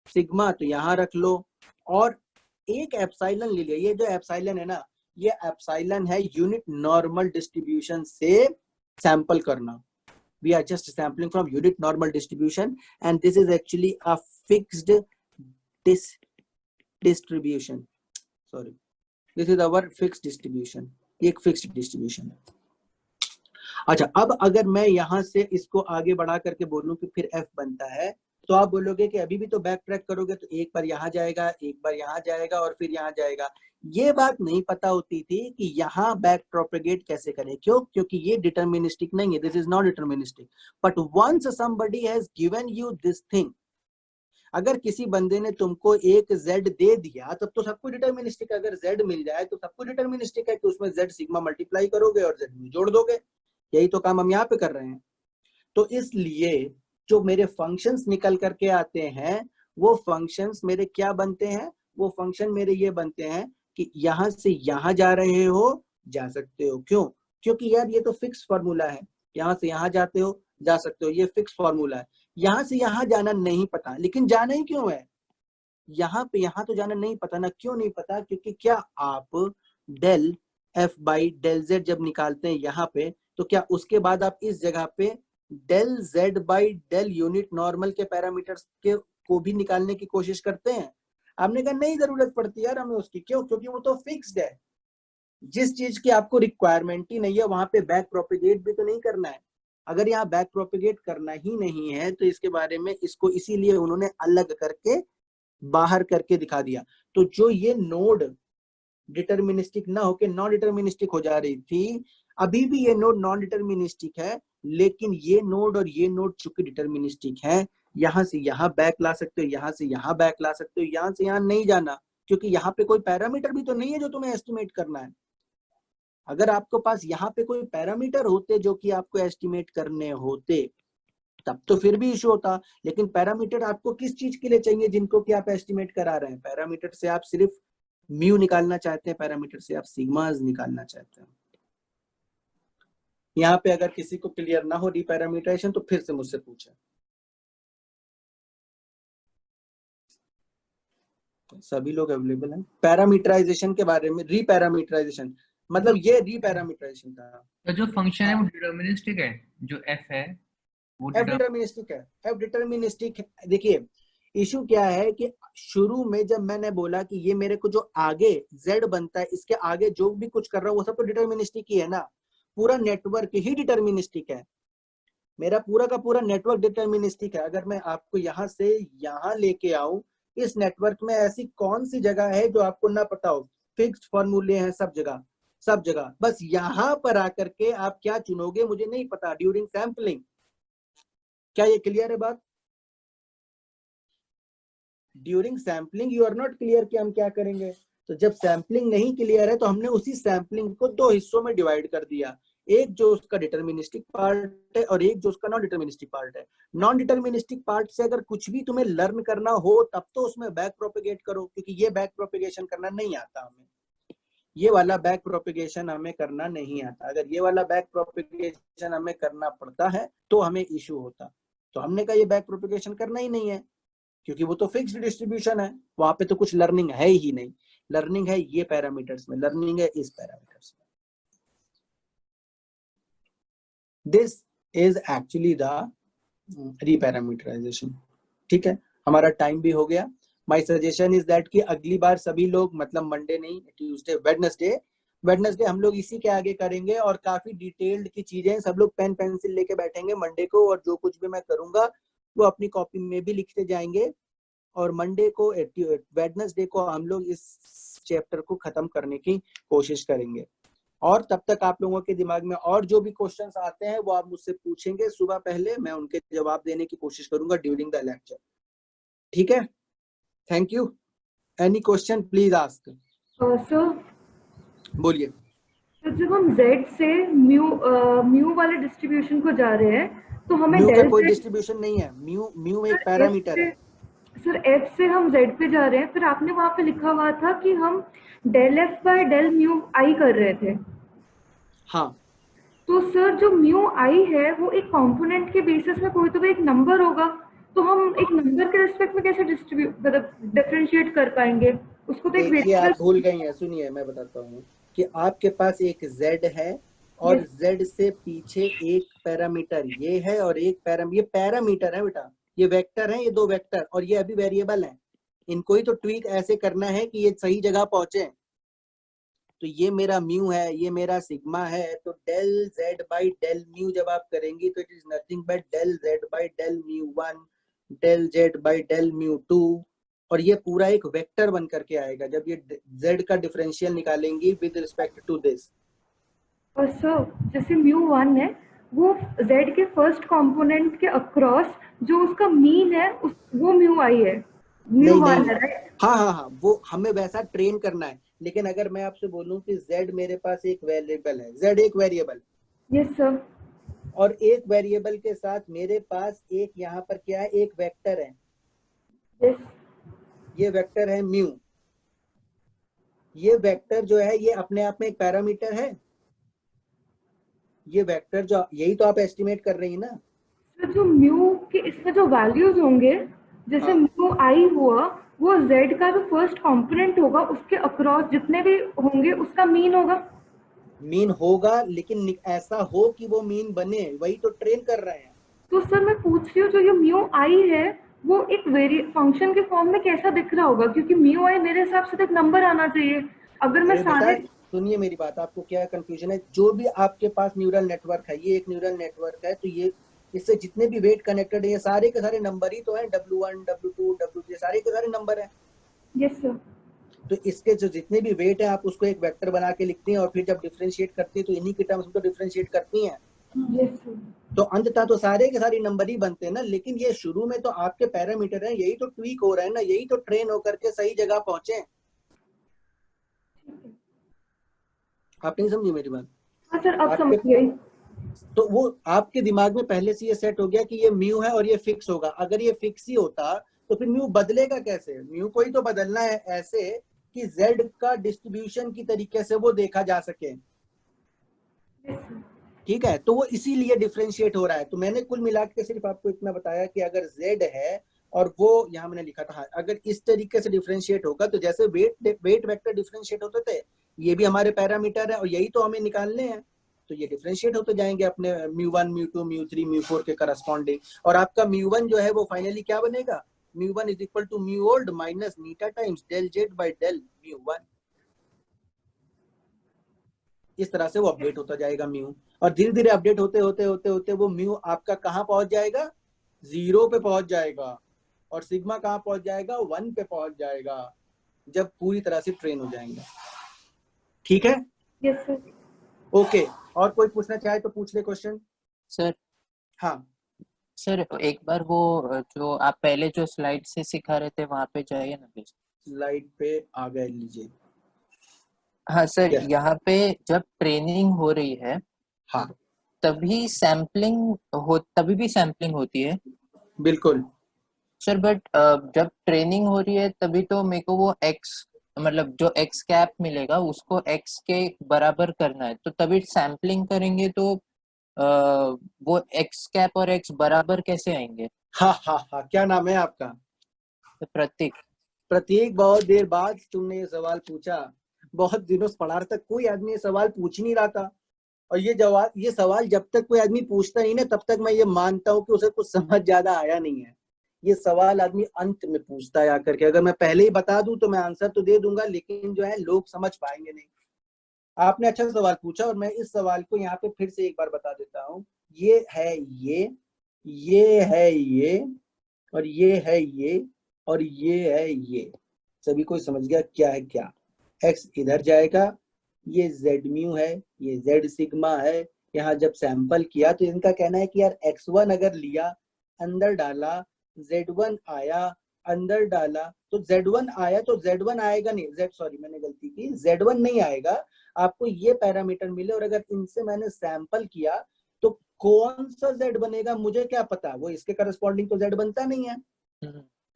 सिग्मा तो यहाँ रख लो, और एक एप्सिलॉन ले लिया। ये जो एप्सिलॉन है ना, ये एप्सिलॉन है यूनिट नॉर्मल डिस्ट्रीब्यूशन से सैंपल करना। We are just sampling from unit normal distribution and this is actually a fixed distribution, sorry, this is our fixed distribution, एक फिक्स्ड डिस्ट्रीब्यूशन है। अच्छा, अब अगर मैं यहां से इसको आगे बढ़ा करके बोलूं कि फिर f बनता है, तो आप बोलोगे कि अभी भी तो बैक ट्रैक करोगे तो एक बार यहाँ जाएगा, एक बार यहाँ जाएगा और फिर यहाँ जाएगा। ये बात नहीं पता होती थी कि यहाँ बैक प्रोपेगेट कैसे करें। क्यों? क्योंकि ये डिटर्मिनिस्टिक नहीं है, this is not deterministic. But once somebody has given you this thing, अगर किसी बंदे ने तुमको एक z दे दिया तब तो सब कुछ डिटर्मिनिस्टिक है। अगर z मिल जाए तो सब कुछ डिटर्मिनिस्टिक है कि उसमें z सिग्मा मल्टीप्लाई करोगे और z में जोड़ दोगे। यही तो काम हम यहाँ पे कर रहे हैं। तो इसलिए जो मेरे फंक्शंस निकल करके आते हैं वो फंक्शंस मेरे क्या बनते हैं, वो फंक्शन मेरे ये बनते हैं कि यहाँ से यहाँ जा रहे हो, जा सकते हो। क्यों? क्योंकि यार ये तो फिक्स फॉर्मूला है, यहाँ से यहाँ जाते हो, जा सकते हो, ये फिक्स फॉर्मूला है। यहाँ से यहाँ जाना नहीं पता, लेकिन जाना ही क्यों है? यहाँ पे यहाँ तो जाना नहीं पता ना। क्यों नहीं पता? क्योंकि क्या आप del F by del Z जब निकालते हैं यहाँ पे, तो क्या उसके बाद आप इस जगह पे del Z by del unit normal के पैरामीटर्स के को भी निकालने की कोशिश करते हैं? आपने कहा नहीं जरूरत पड़ती यार हमें उसकी। क्यों? क्योंकि वो तो फिक्स्ड है। जिस चीज की आपको रिक्वायरमेंट ही नहीं है वहां पे बैक प्रोपेगेट भी तो नहीं करना है। अगर यहाँ बैक प्रोपेगेट करना ही नहीं है तो इसके बारे में इसको इसीलिए उन्होंने अलग करके बाहर करके दिखा दिया। तो जो ये नोड डिटर्मिनिस्टिक ना होके नॉन डिटर्मिनिस्टिक हो जा रही थी, अभी भी ये नोड नॉन डिटर्मिनिस्टिक है, लेकिन ये नोड और ये नोड चूंकि डिटर्मिनिस्टिक है, यहाँ से यहाँ बैक ला सकते हो, यहाँ से यहाँ बैक ला सकते हो, यहाँ से यहाँ नहीं जाना, क्योंकि यहाँ पे कोई पैरामीटर भी तो नहीं है जो तुम्हें एस्टिमेट करना है। अगर आपके पास यहाँ पे कोई पैरामीटर होते जो कि आपको एस्टिमेट करने होते तब तो फिर भी इशू होता, लेकिन पैरामीटर आपको किस चीज के लिए चाहिए जिनको कि आप एस्टिमेट करा रहे हैं? पैरामीटर से आप सिर्फ म्यू निकालना चाहते हैं, पैरामीटर से आप सिग्मास निकालना चाहते हैं। यहाँ पे अगर किसी को क्लियर ना हो रिपैरामीटराइजेशन तो फिर से मुझसे पूछे। सभी लोग अवेलेबल हैं। पैरामीटराइजेशन के बारे में, रिपैरामीटराइजेशन मतलब ये रिपैरामीटराइजेशन था। तो जो फंक्शन है वो डिटरमिनिस्टिक है, जो f है वो एफ डिटर्मिनिस्टिक है, एफ डिटर्मिनिस्टिक है। देखिए इशू क्या है कि शुरू में जब मैंने बोला कि ये मेरे को जो आगे z बनता है, इसके आगे जो भी कुछ कर रहा हूँ वो सब तो डिटर्मिनिस्टिक ही है ना, पूरा नेटवर्क ही डिटर्मिनिस्टिक है, मेरा पूरा का पूरा नेटवर्क डिटर्मिनिस्टिक है। अगर मैं आपको यहाँ से यहाँ लेके आऊं, इस नेटवर्क में ऐसी कौन सी जगह है जो आपको ना पता हो? फिक्स्ड फॉर्मूले हैं सब जगह, सब जगह। बस यहाँ पर आकर के आप क्या चुनोगे मुझे नहीं पता ड्यूरिंग सैम्पलिंग। क्या ये क्लियर है बात? During sampling you are not clear कि हम क्या करेंगे। तो जब सैम्पलिंग नहीं क्लियर है तो हमने उसी सैम्पलिंग को दो हिस्सों में डिवाइड कर दिया, एक जो उसका डिटर्मिनिस्टिक पार्ट है और एक जो उसका नॉन डिटर्मिनिस्टिक पार्ट है। नॉन डिटर्मिनिस्टिक पार्ट से अगर कुछ भी तुम्हें लर्न करना हो तब तो उसमें बैक प्रोपेगेट करो, क्योंकि ये बैक प्रोपेगेशन करना नहीं आता हमें, ये वाला बैक प्रोपेगेशन हमें करना नहीं आता। अगर ये वाला बैक प्रोपेगेशन हमें करना पड़ता है तो हमें इशू होता। तो हमने कहा ये बैक प्रोपेगेशन करना ही नहीं है, क्योंकि वो तो फिक्स्ड डिस्ट्रीब्यूशन है, वहां पे तो कुछ लर्निंग है ही नहीं। लर्निंग है ये पैरामीटर्स में, लर्निंग है इस पैरामीटर्स में। This is actually the reparameterization. ठीक है, हमारा टाइम भी हो गया। माय सजेशन इज दैट कि अगली बार सभी लोग, मतलब मंडे नहीं, ट्यूसडे, वेडनेसडे हम लोग इसी के आगे करेंगे और काफी डिटेल्ड की चीजें, सब लोग पेन पेंसिल लेके बैठेंगे मंडे को, और जो कुछ भी मैं करूंगा वो अपनी कॉपी में भी लिखते जाएंगे, और मंडे को, वेडनेसडे को हम लोग इस चैप्टर को खत्म करने की कोशिश करेंगे। और तब तक आप लोगों के दिमाग में और जो भी क्वेश्चंस आते हैं वो आप मुझसे पूछेंगे सुबह पहले, मैं उनके जवाब देने की कोशिश करूंगा ड्यूरिंग द लेक्चर। ठीक है, thank you. Any question please ask. Sir बोलिए। तो जब हम Z से म्यू वाले डिस्ट्रीब्यूशन को जा रहे हैं तो हमें म्यू का डेल कोई से, डिस्ट्रीब्यूशन नहीं है, म्यू एक पैरामीटर है। सर F से हम Z पे जा रहे हैं, फिर आपने वहां पे लिखा हुआ था कि हम del F by del mu I कर रहे थे। हाँ, तो सर जो म्यू I है वो एक कंपोनेंट के बेसिस में कोई तो भी एक नंबर होगा, तो हम एक नंबर के रिस्पेक्ट में कैसे मतलब डिफरेंशिएट कर पाएंगे उसको? तो एक देखिए आप वेरिएबल। भूल गई हैं, सुनिए मैं बताता हूँ कि आपके पास एक Z है और Z से पीछे एक पैरामीटर ये है और एक ये पैरामीटर है बेटा, ये वेक्टर है, ये दो वेक्टर, और ये अभी वेरिएबल है। इनको ही तो ट्वीक ऐसे करना है कि ये सही जगह पहुंचे। तो ये मेरा म्यू है, ये मेरा सिग्मा है, तो del Z by del mu जब आप करेंगी तो it is nothing but del Z by del mu 1, del Z by del mu 2, और ये पूरा एक वेक्टर बन करके आएगा जब ये Z का डिफरेंशियल निकालेंगी विद रिस्पेक्ट टू दिस। और सर जैसे म्यू 1 है वो Z के फर्स्ट कंपोनेंट के अक्रॉस जो उसका मीन है वो म्यू I है, म्यू 1 है, राइट? हाँ, वो हमें वैसा ट्रेन करना है। लेकिन अगर मैं आपसे बोलूं कि Z मेरे पास एक वेरिएबल है, Z एक वेरिएबल, यस सर, और एक वेरिएबल के साथ मेरे पास एक यहाँ पर क्या है, एक वेक्टर है, यस, ये वेक्टर है म्यू। ये वेक्टर जो है ये अपने आप में एक पैरामीटर है, ये वेक्टर जो, यही तो आप एस्टिमेट कर रही है ना। तो जो म्यू के इसमें जो वैल्यूज होंगे, जैसे म्यू I हुआ वो Z का जो फर्स्ट कंपोनेंट होगा उसके अक्रॉस जितने भी होंगे उसका मीन होगा। मीन होगा, लेकिन ऐसा हो कि वो मीन बने, वही तो ट्रेन कर रहे हैं। तो सर मैं पूछ रही हूँ जो ये म्यू I है वो एक फंक्शन के फॉर्म में कैसा दिख रहा होगा? क्योंकि म्यू I मेरे हिसाब से तो एक नंबर आना चाहिए। अगर मैं सारे सुनिए मेरी बात, आपको क्या कंफ्यूजन है? जो भी आपके पास न्यूरल नेटवर्क है, ये एक न्यूरल नेटवर्क है, तो ये इससे जितने भी वेट कनेक्टेड है, ये सारे के सारे नंबर ही तो हैं, W1 W2 W3 सारे के सारे नंबर हैं। Yes sir. तो इसके जो जितने भी वेट है आप उसको एक वेक्टर बना के लिखती हैं और फिर जब डिफरेंशिएट करती है तो इन्हीं के टर्म्स में तो डिफरेंशिएट करती हैं। Yes sir. तो अंततः तो सारे के सारे नंबर ही बनते हैं ना, लेकिन ये शुरू में तो आपके पैरामीटर हैं, यही तो ट्वीक हो रहे हैं ना, यही तो ट्रेन होकर के सही जगह पहुंचे। आप नहीं समझी मेरी बात? हाँ सर, अब समझ गई। तो वो आपके दिमाग में पहले से ये सेट हो गया कि ये म्यू है और ये फिक्स होगा। अगर ये फिक्स ही होता तो फिर म्यू बदलेगा कैसे? म्यू को ही तो बदलना है ऐसे कि z का डिस्ट्रीब्यूशन की तरीके से वो देखा जा सके। ठीक है, तो वो इसीलिए डिफरेंशिएट हो रहा है। तो मैंने कुल मिला के सिर्फ आपको इतना बताया कि अगर z है और वो यहाँ मैंने लिखा था, अगर इस तरीके से डिफरेंशिएट होगा तो जैसे वेट वेक्टर डिफरेंशिएट होते थे, ये भी हमारे पैरामीटर है और यही तो हमें निकालने हैं। तो ये डिफरेंशिएट होते जाएंगे अपने μ1 μ2 μ3 μ4 के करस्पॉन्डिंग, और आपका μ1 जो है वो फाइनली क्या बनेगा? μ1 is equal to mu old minus eta times del z by del μ1। इस तरह से वो अपडेट होता जाएगा म्यू, और धीरे धीरे अपडेट होते होते होते होते वो म्यू आपका कहाँ पहुंच जाएगा? 0 पे पहुंच जाएगा, और सिग्मा कहाँ पहुंच जाएगा? 1 पे पहुंच जाएगा, जब पूरी तरह से ट्रेन हो जाएंगे। ठीक है? Yes sir. ओके, और कोई पूछना चाहे तो पूछ ले क्वेश्चन। सर हाँ सर, एक बार वो जो आप पहले जो स्लाइड से सिखा रहे थे वहां पे जाइए ना प्लीज। स्लाइड पे आ गए, लीजिए। हाँ सर, Yes. यहाँ पे जब ट्रेनिंग हो रही है, हाँ, तभी भी सैम्पलिंग होती है। बिल्कुल सर, बट जब ट्रेनिंग हो रही है तभी तो मेरे को वो x, मतलब जो x कैप मिलेगा उसको x के बराबर करना है, तो तभी सैम्पलिंग करेंगे तो वो x कैप और x बराबर कैसे आएंगे? हाँ हाँ हाँ, क्या नाम है आपका? तो प्रतीक, बहुत देर बाद तुमने ये सवाल पूछा। बहुत दिनों से पढ़ा रहा था, कोई आदमी ये सवाल पूछ नहीं रहा था, और ये सवाल जब तक कोई आदमी पूछता नहीं ना, तब तक मैं ये मानता हूँ कि उसे कुछ समझ ज्यादा आया नहीं है। ये सवाल आदमी अंत में पूछता है आकर के। अगर मैं पहले ही बता दूं तो मैं आंसर तो दे दूंगा, लेकिन जो है लोग समझ पाएंगे नहीं। आपने अच्छा सवाल पूछा, और मैं इस सवाल को यहाँ पे फिर से एक बार बता देता हूँ। ये है ये है ये, और ये है ये, और ये है ये। सभी कोई समझ गया क्या है क्या? x इधर जाएगा, ये z म्यू है, ये z सिग्मा है। यहाँ जब सैंपल किया तो इनका कहना है कि यार x1 अगर लिया, अंदर डाला, z1 आया, अंदर डाला, तो z1 आया तो z1 आएगा नहीं, मैंने गलती की, z1 नहीं आएगा। आपको ये पैरामीटर मिले और अगर इनसे मैंने सैंपल किया तो कौन सा z बनेगा मुझे क्या पता? वो इसके करस्पॉन्डिंग तो z बनता नहीं है,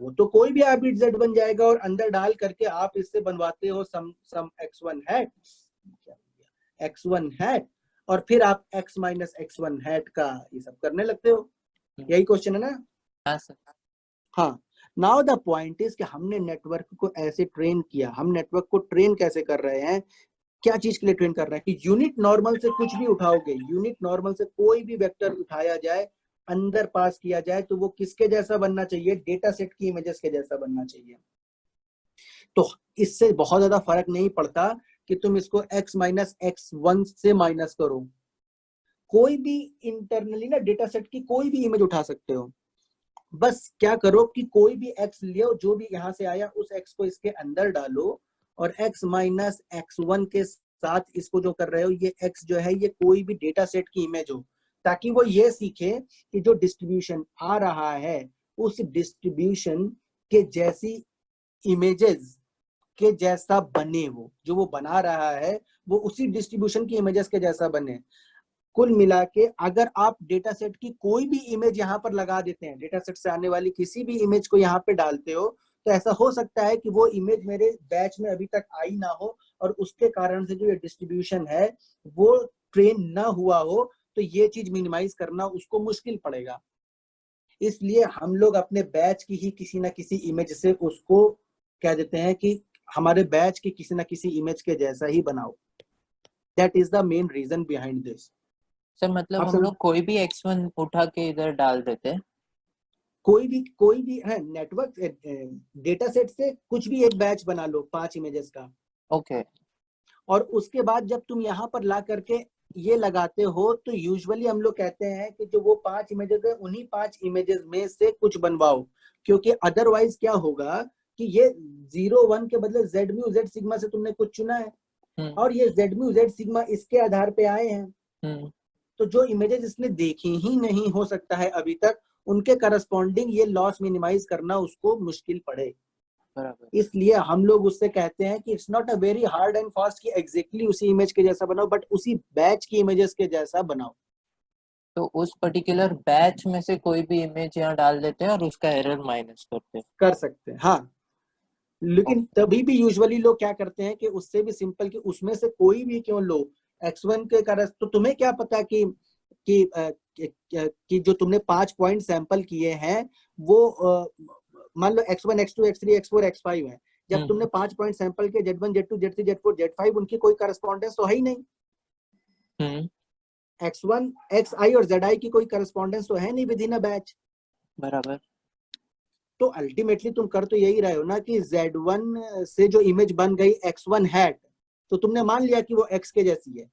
वो तो कोई भी आर्बिट z बन जाएगा, और अंदर डाल करके आप इससे बनवाते हो सम x1 हैट, और फिर आप x माइनस x1 हैट का ये सब करने लगते हो। यही क्वेश्चन है ना? हाँ सर। हाँ, नाउ द पॉइंट इज कि हमने नेटवर्क को ऐसे ट्रेन किया। हम नेटवर्क को ट्रेन कैसे कर रहे हैं? क्या चीज के लिए ट्रेन कर रहे हैं? कि यूनिट नॉर्मल से कुछ भी उठाओगे, यूनिट नॉर्मल से कोई भी वेक्टर उठाया जाए, अंदर पास किया जाए, तो वो किसके जैसा बनना चाहिए? डेटा सेट की इमेजेस के जैसा बनना चाहिए। तो इससे बहुत ज्यादा फर्क नहीं पड़ता कि तुम इसको x माइनस x1 से माइनस करो। कोई भी इंटरनली ना डेटा सेट की कोई भी इमेज उठा सकते हो। बस क्या करो कि कोई भी x लियो, जो भी यहाँ से आया उस x को इसके अंदर डालो, और x माइनस x1 के साथ इसको जो कर रहे हो, ये x जो है ये कोई भी डेटा सेट की इमेज हो, ताकि वो ये सीखे कि जो डिस्ट्रीब्यूशन आ रहा है उस डिस्ट्रीब्यूशन के जैसी इमेजेस के जैसा बने, वो जो वो बना रहा है वो उसी डिस्ट्रीब्यूशन की इमेजेस के जैसा बने। कुल मिला के अगर आप डेटा सेट की कोई भी इमेज यहाँ पर लगा देते हैं, डेटा सेट से आने वाली किसी भी इमेज को यहाँ पे डालते हो, तो ऐसा हो सकता है कि वो इमेज मेरे बैच में अभी तक आई ना हो, और उसके कारण से जो ये डिस्ट्रीब्यूशन है वो ट्रेन ना हुआ हो, तो ये चीज मिनिमाइज करना उसको मुश्किल पड़ेगा। इसलिए हम लोग अपने बैच की ही किसी ना किसी इमेज से उसको कह देते हैं कि हमारे बैच की किसी ना किसी इमेज के जैसा ही बनाओ। That is the main reason behind this. Sir मतलब हम लोग कोई भी x1 उठा के इधर डाल देते हैं? कोई भी है नेटवर्क डेटा सेट से कुछ भी एक बैच बना लो 5 इमेजेस का। ओके। और उसके बाद जब तुम यहाँ पर ला करके ये लगाते हो तो यूजुअली हम लोग कहते हैं कि जो वो 5 इमेजेस है उन्हीं 5 इमेजेस में से कुछ बनवाओ, क्योंकि अदरवाइज क्या होगा कि ये 0 1 के बदले जेड म्यू जेड सिग्मा से तुमने कुछ चुना है और ये जेड म्यू जेड सिग्मा इसके आधार पे आए हैं, तो जो इमेजेस इसने देखी ही नहीं हो सकता है अभी तक, उनके करस्पॉन्डिंग ये लॉस मिनिमाइज करना उसको मुश्किल पड़े। इसलिए हम लोग उससे कहते हैं कि it's not a very hard and fast कि एग्जैक्टली उसी इमेज के जैसा बनाओ, बट उसी बैच की इमेजेस के जैसा बनाओ। तो उस पर्टिकुलर बैच में से कोई भी इमेज यहाँ डाल देते हैं और उसका एरर माइनस कर सकते हैं, हाँ। लेकिन तभी भी यूजुअली लोग क्या करते हैं कि उससे भी सिंपल कि उसमें से कोई भी क्यों लो, x1 के कारण तो तुम्हें क्या पता कि जो तुमने 5 पॉइंट सैंपल किए हैं वो मान लो x1 x2 x3 x4 x5 है, जब तुमने 5 पॉइंट सैंपल के z1 z2 z3 z4 z5 उनकी कोई करस्पॉन्डेंस तो है ही नहीं। x1 xi और zi की कोई करस्पॉन्डेंस तो है नहीं विद इन अ बैच, बराबर। तो अल्टीमेटली तुम कर तो यही रहे हो ना कि z1 से जो इमेज बन गई x1 हैट, तो तुमने मान लिया कि वो x के जैसी है,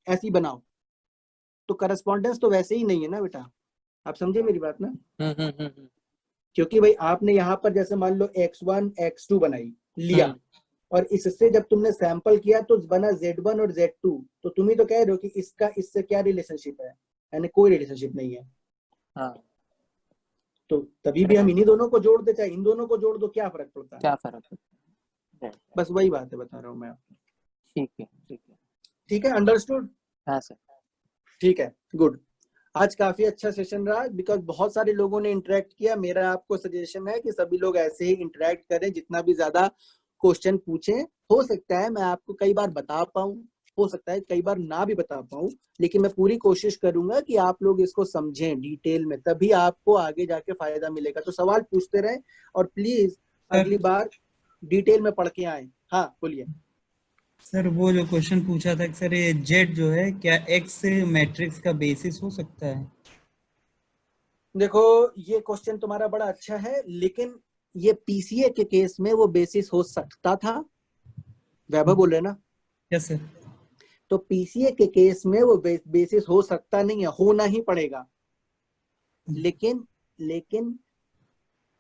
ऐसी बनाओ, तो करस्पॉन्डेंस तो वैसे ही नहीं है ना बेटा। आप समझे मेरी बात ना? क्योंकि भाई आपने यहाँ पर जैसे मान लो x1 x2 बनाई लिया और इससे जब तुमने सैंपल किया तो बना z1 और z2, तो तुम ही तो कह रहे हो कि इसका इससे क्या रिलेशनशिप है, यानी कोई रिलेशनशिप नहीं है। हाँ। तो तभी भी हम इन्हीं दोनों को जोड़ दे चाहे इन दोनों को जोड़ दो, क्या फर्क पड़ता है? क्या फर्क है? बस वही बात है, बता रहा हूँ मैं आपको। ठीक है, ठीक है, ठीक है, अंडरस्टूड? हाँ सर। ठीक है, गुड। आज काफी अच्छा सेशन रहा बिकॉज बहुत सारे लोगों ने इंटरेक्ट किया। मेरा आपको सजेशन है कि सभी लोग ऐसे ही इंटरेक्ट करें, जितना भी ज्यादा क्वेश्चन पूछें। हो सकता है मैं आपको कई बार बता पाऊं, हो सकता है कई बार ना भी बता पाऊं, लेकिन मैं पूरी कोशिश करूंगा कि आप लोग इसको समझें डिटेल में, तभी आपको आगे जाके फायदा मिलेगा। तो सवाल पूछते रहें और प्लीज अगली बार डिटेल में पढ़ के आए। हाँ बोलिए सर। वो जो क्वेश्चन पूछा था सर, ये जेड जो है क्या एक्स मैट्रिक्स का बेसिस हो सकता है? देखो ये क्वेश्चन तुम्हारा बड़ा अच्छा है, लेकिन ये पीसीए के केस में वो बेसिस हो सकता था। वैभव बोल रहे ना? Yes sir. तो पीसीए के केस में वो बेसिस हो सकता नहीं है, होना ही पड़ेगा। लेकिन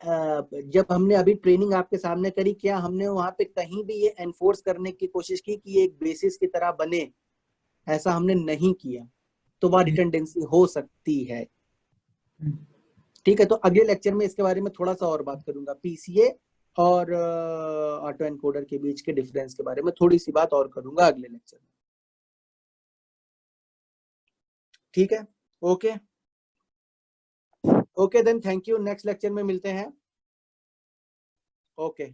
जब हमने अभी ट्रेनिंग आपके सामने करी, क्या हमने वहां पे कहीं भी ये एनफोर्स करने की कोशिश की कि ये एक बेसिस की तरह बने? ऐसा हमने नहीं किया, तो वह रिटर्डेंसी हो सकती है। ठीक है, तो अगले लेक्चर में इसके बारे में थोड़ा सा और बात करूंगा, पीसीए और ऑटो एनकोडर के बीच के डिफरेंस के बारे में थोड़ी सी बात और करूंगा अगले लेक्चर में। ठीक है, okay okay then, thank you. Next lecture में मिलते हैं। ओके।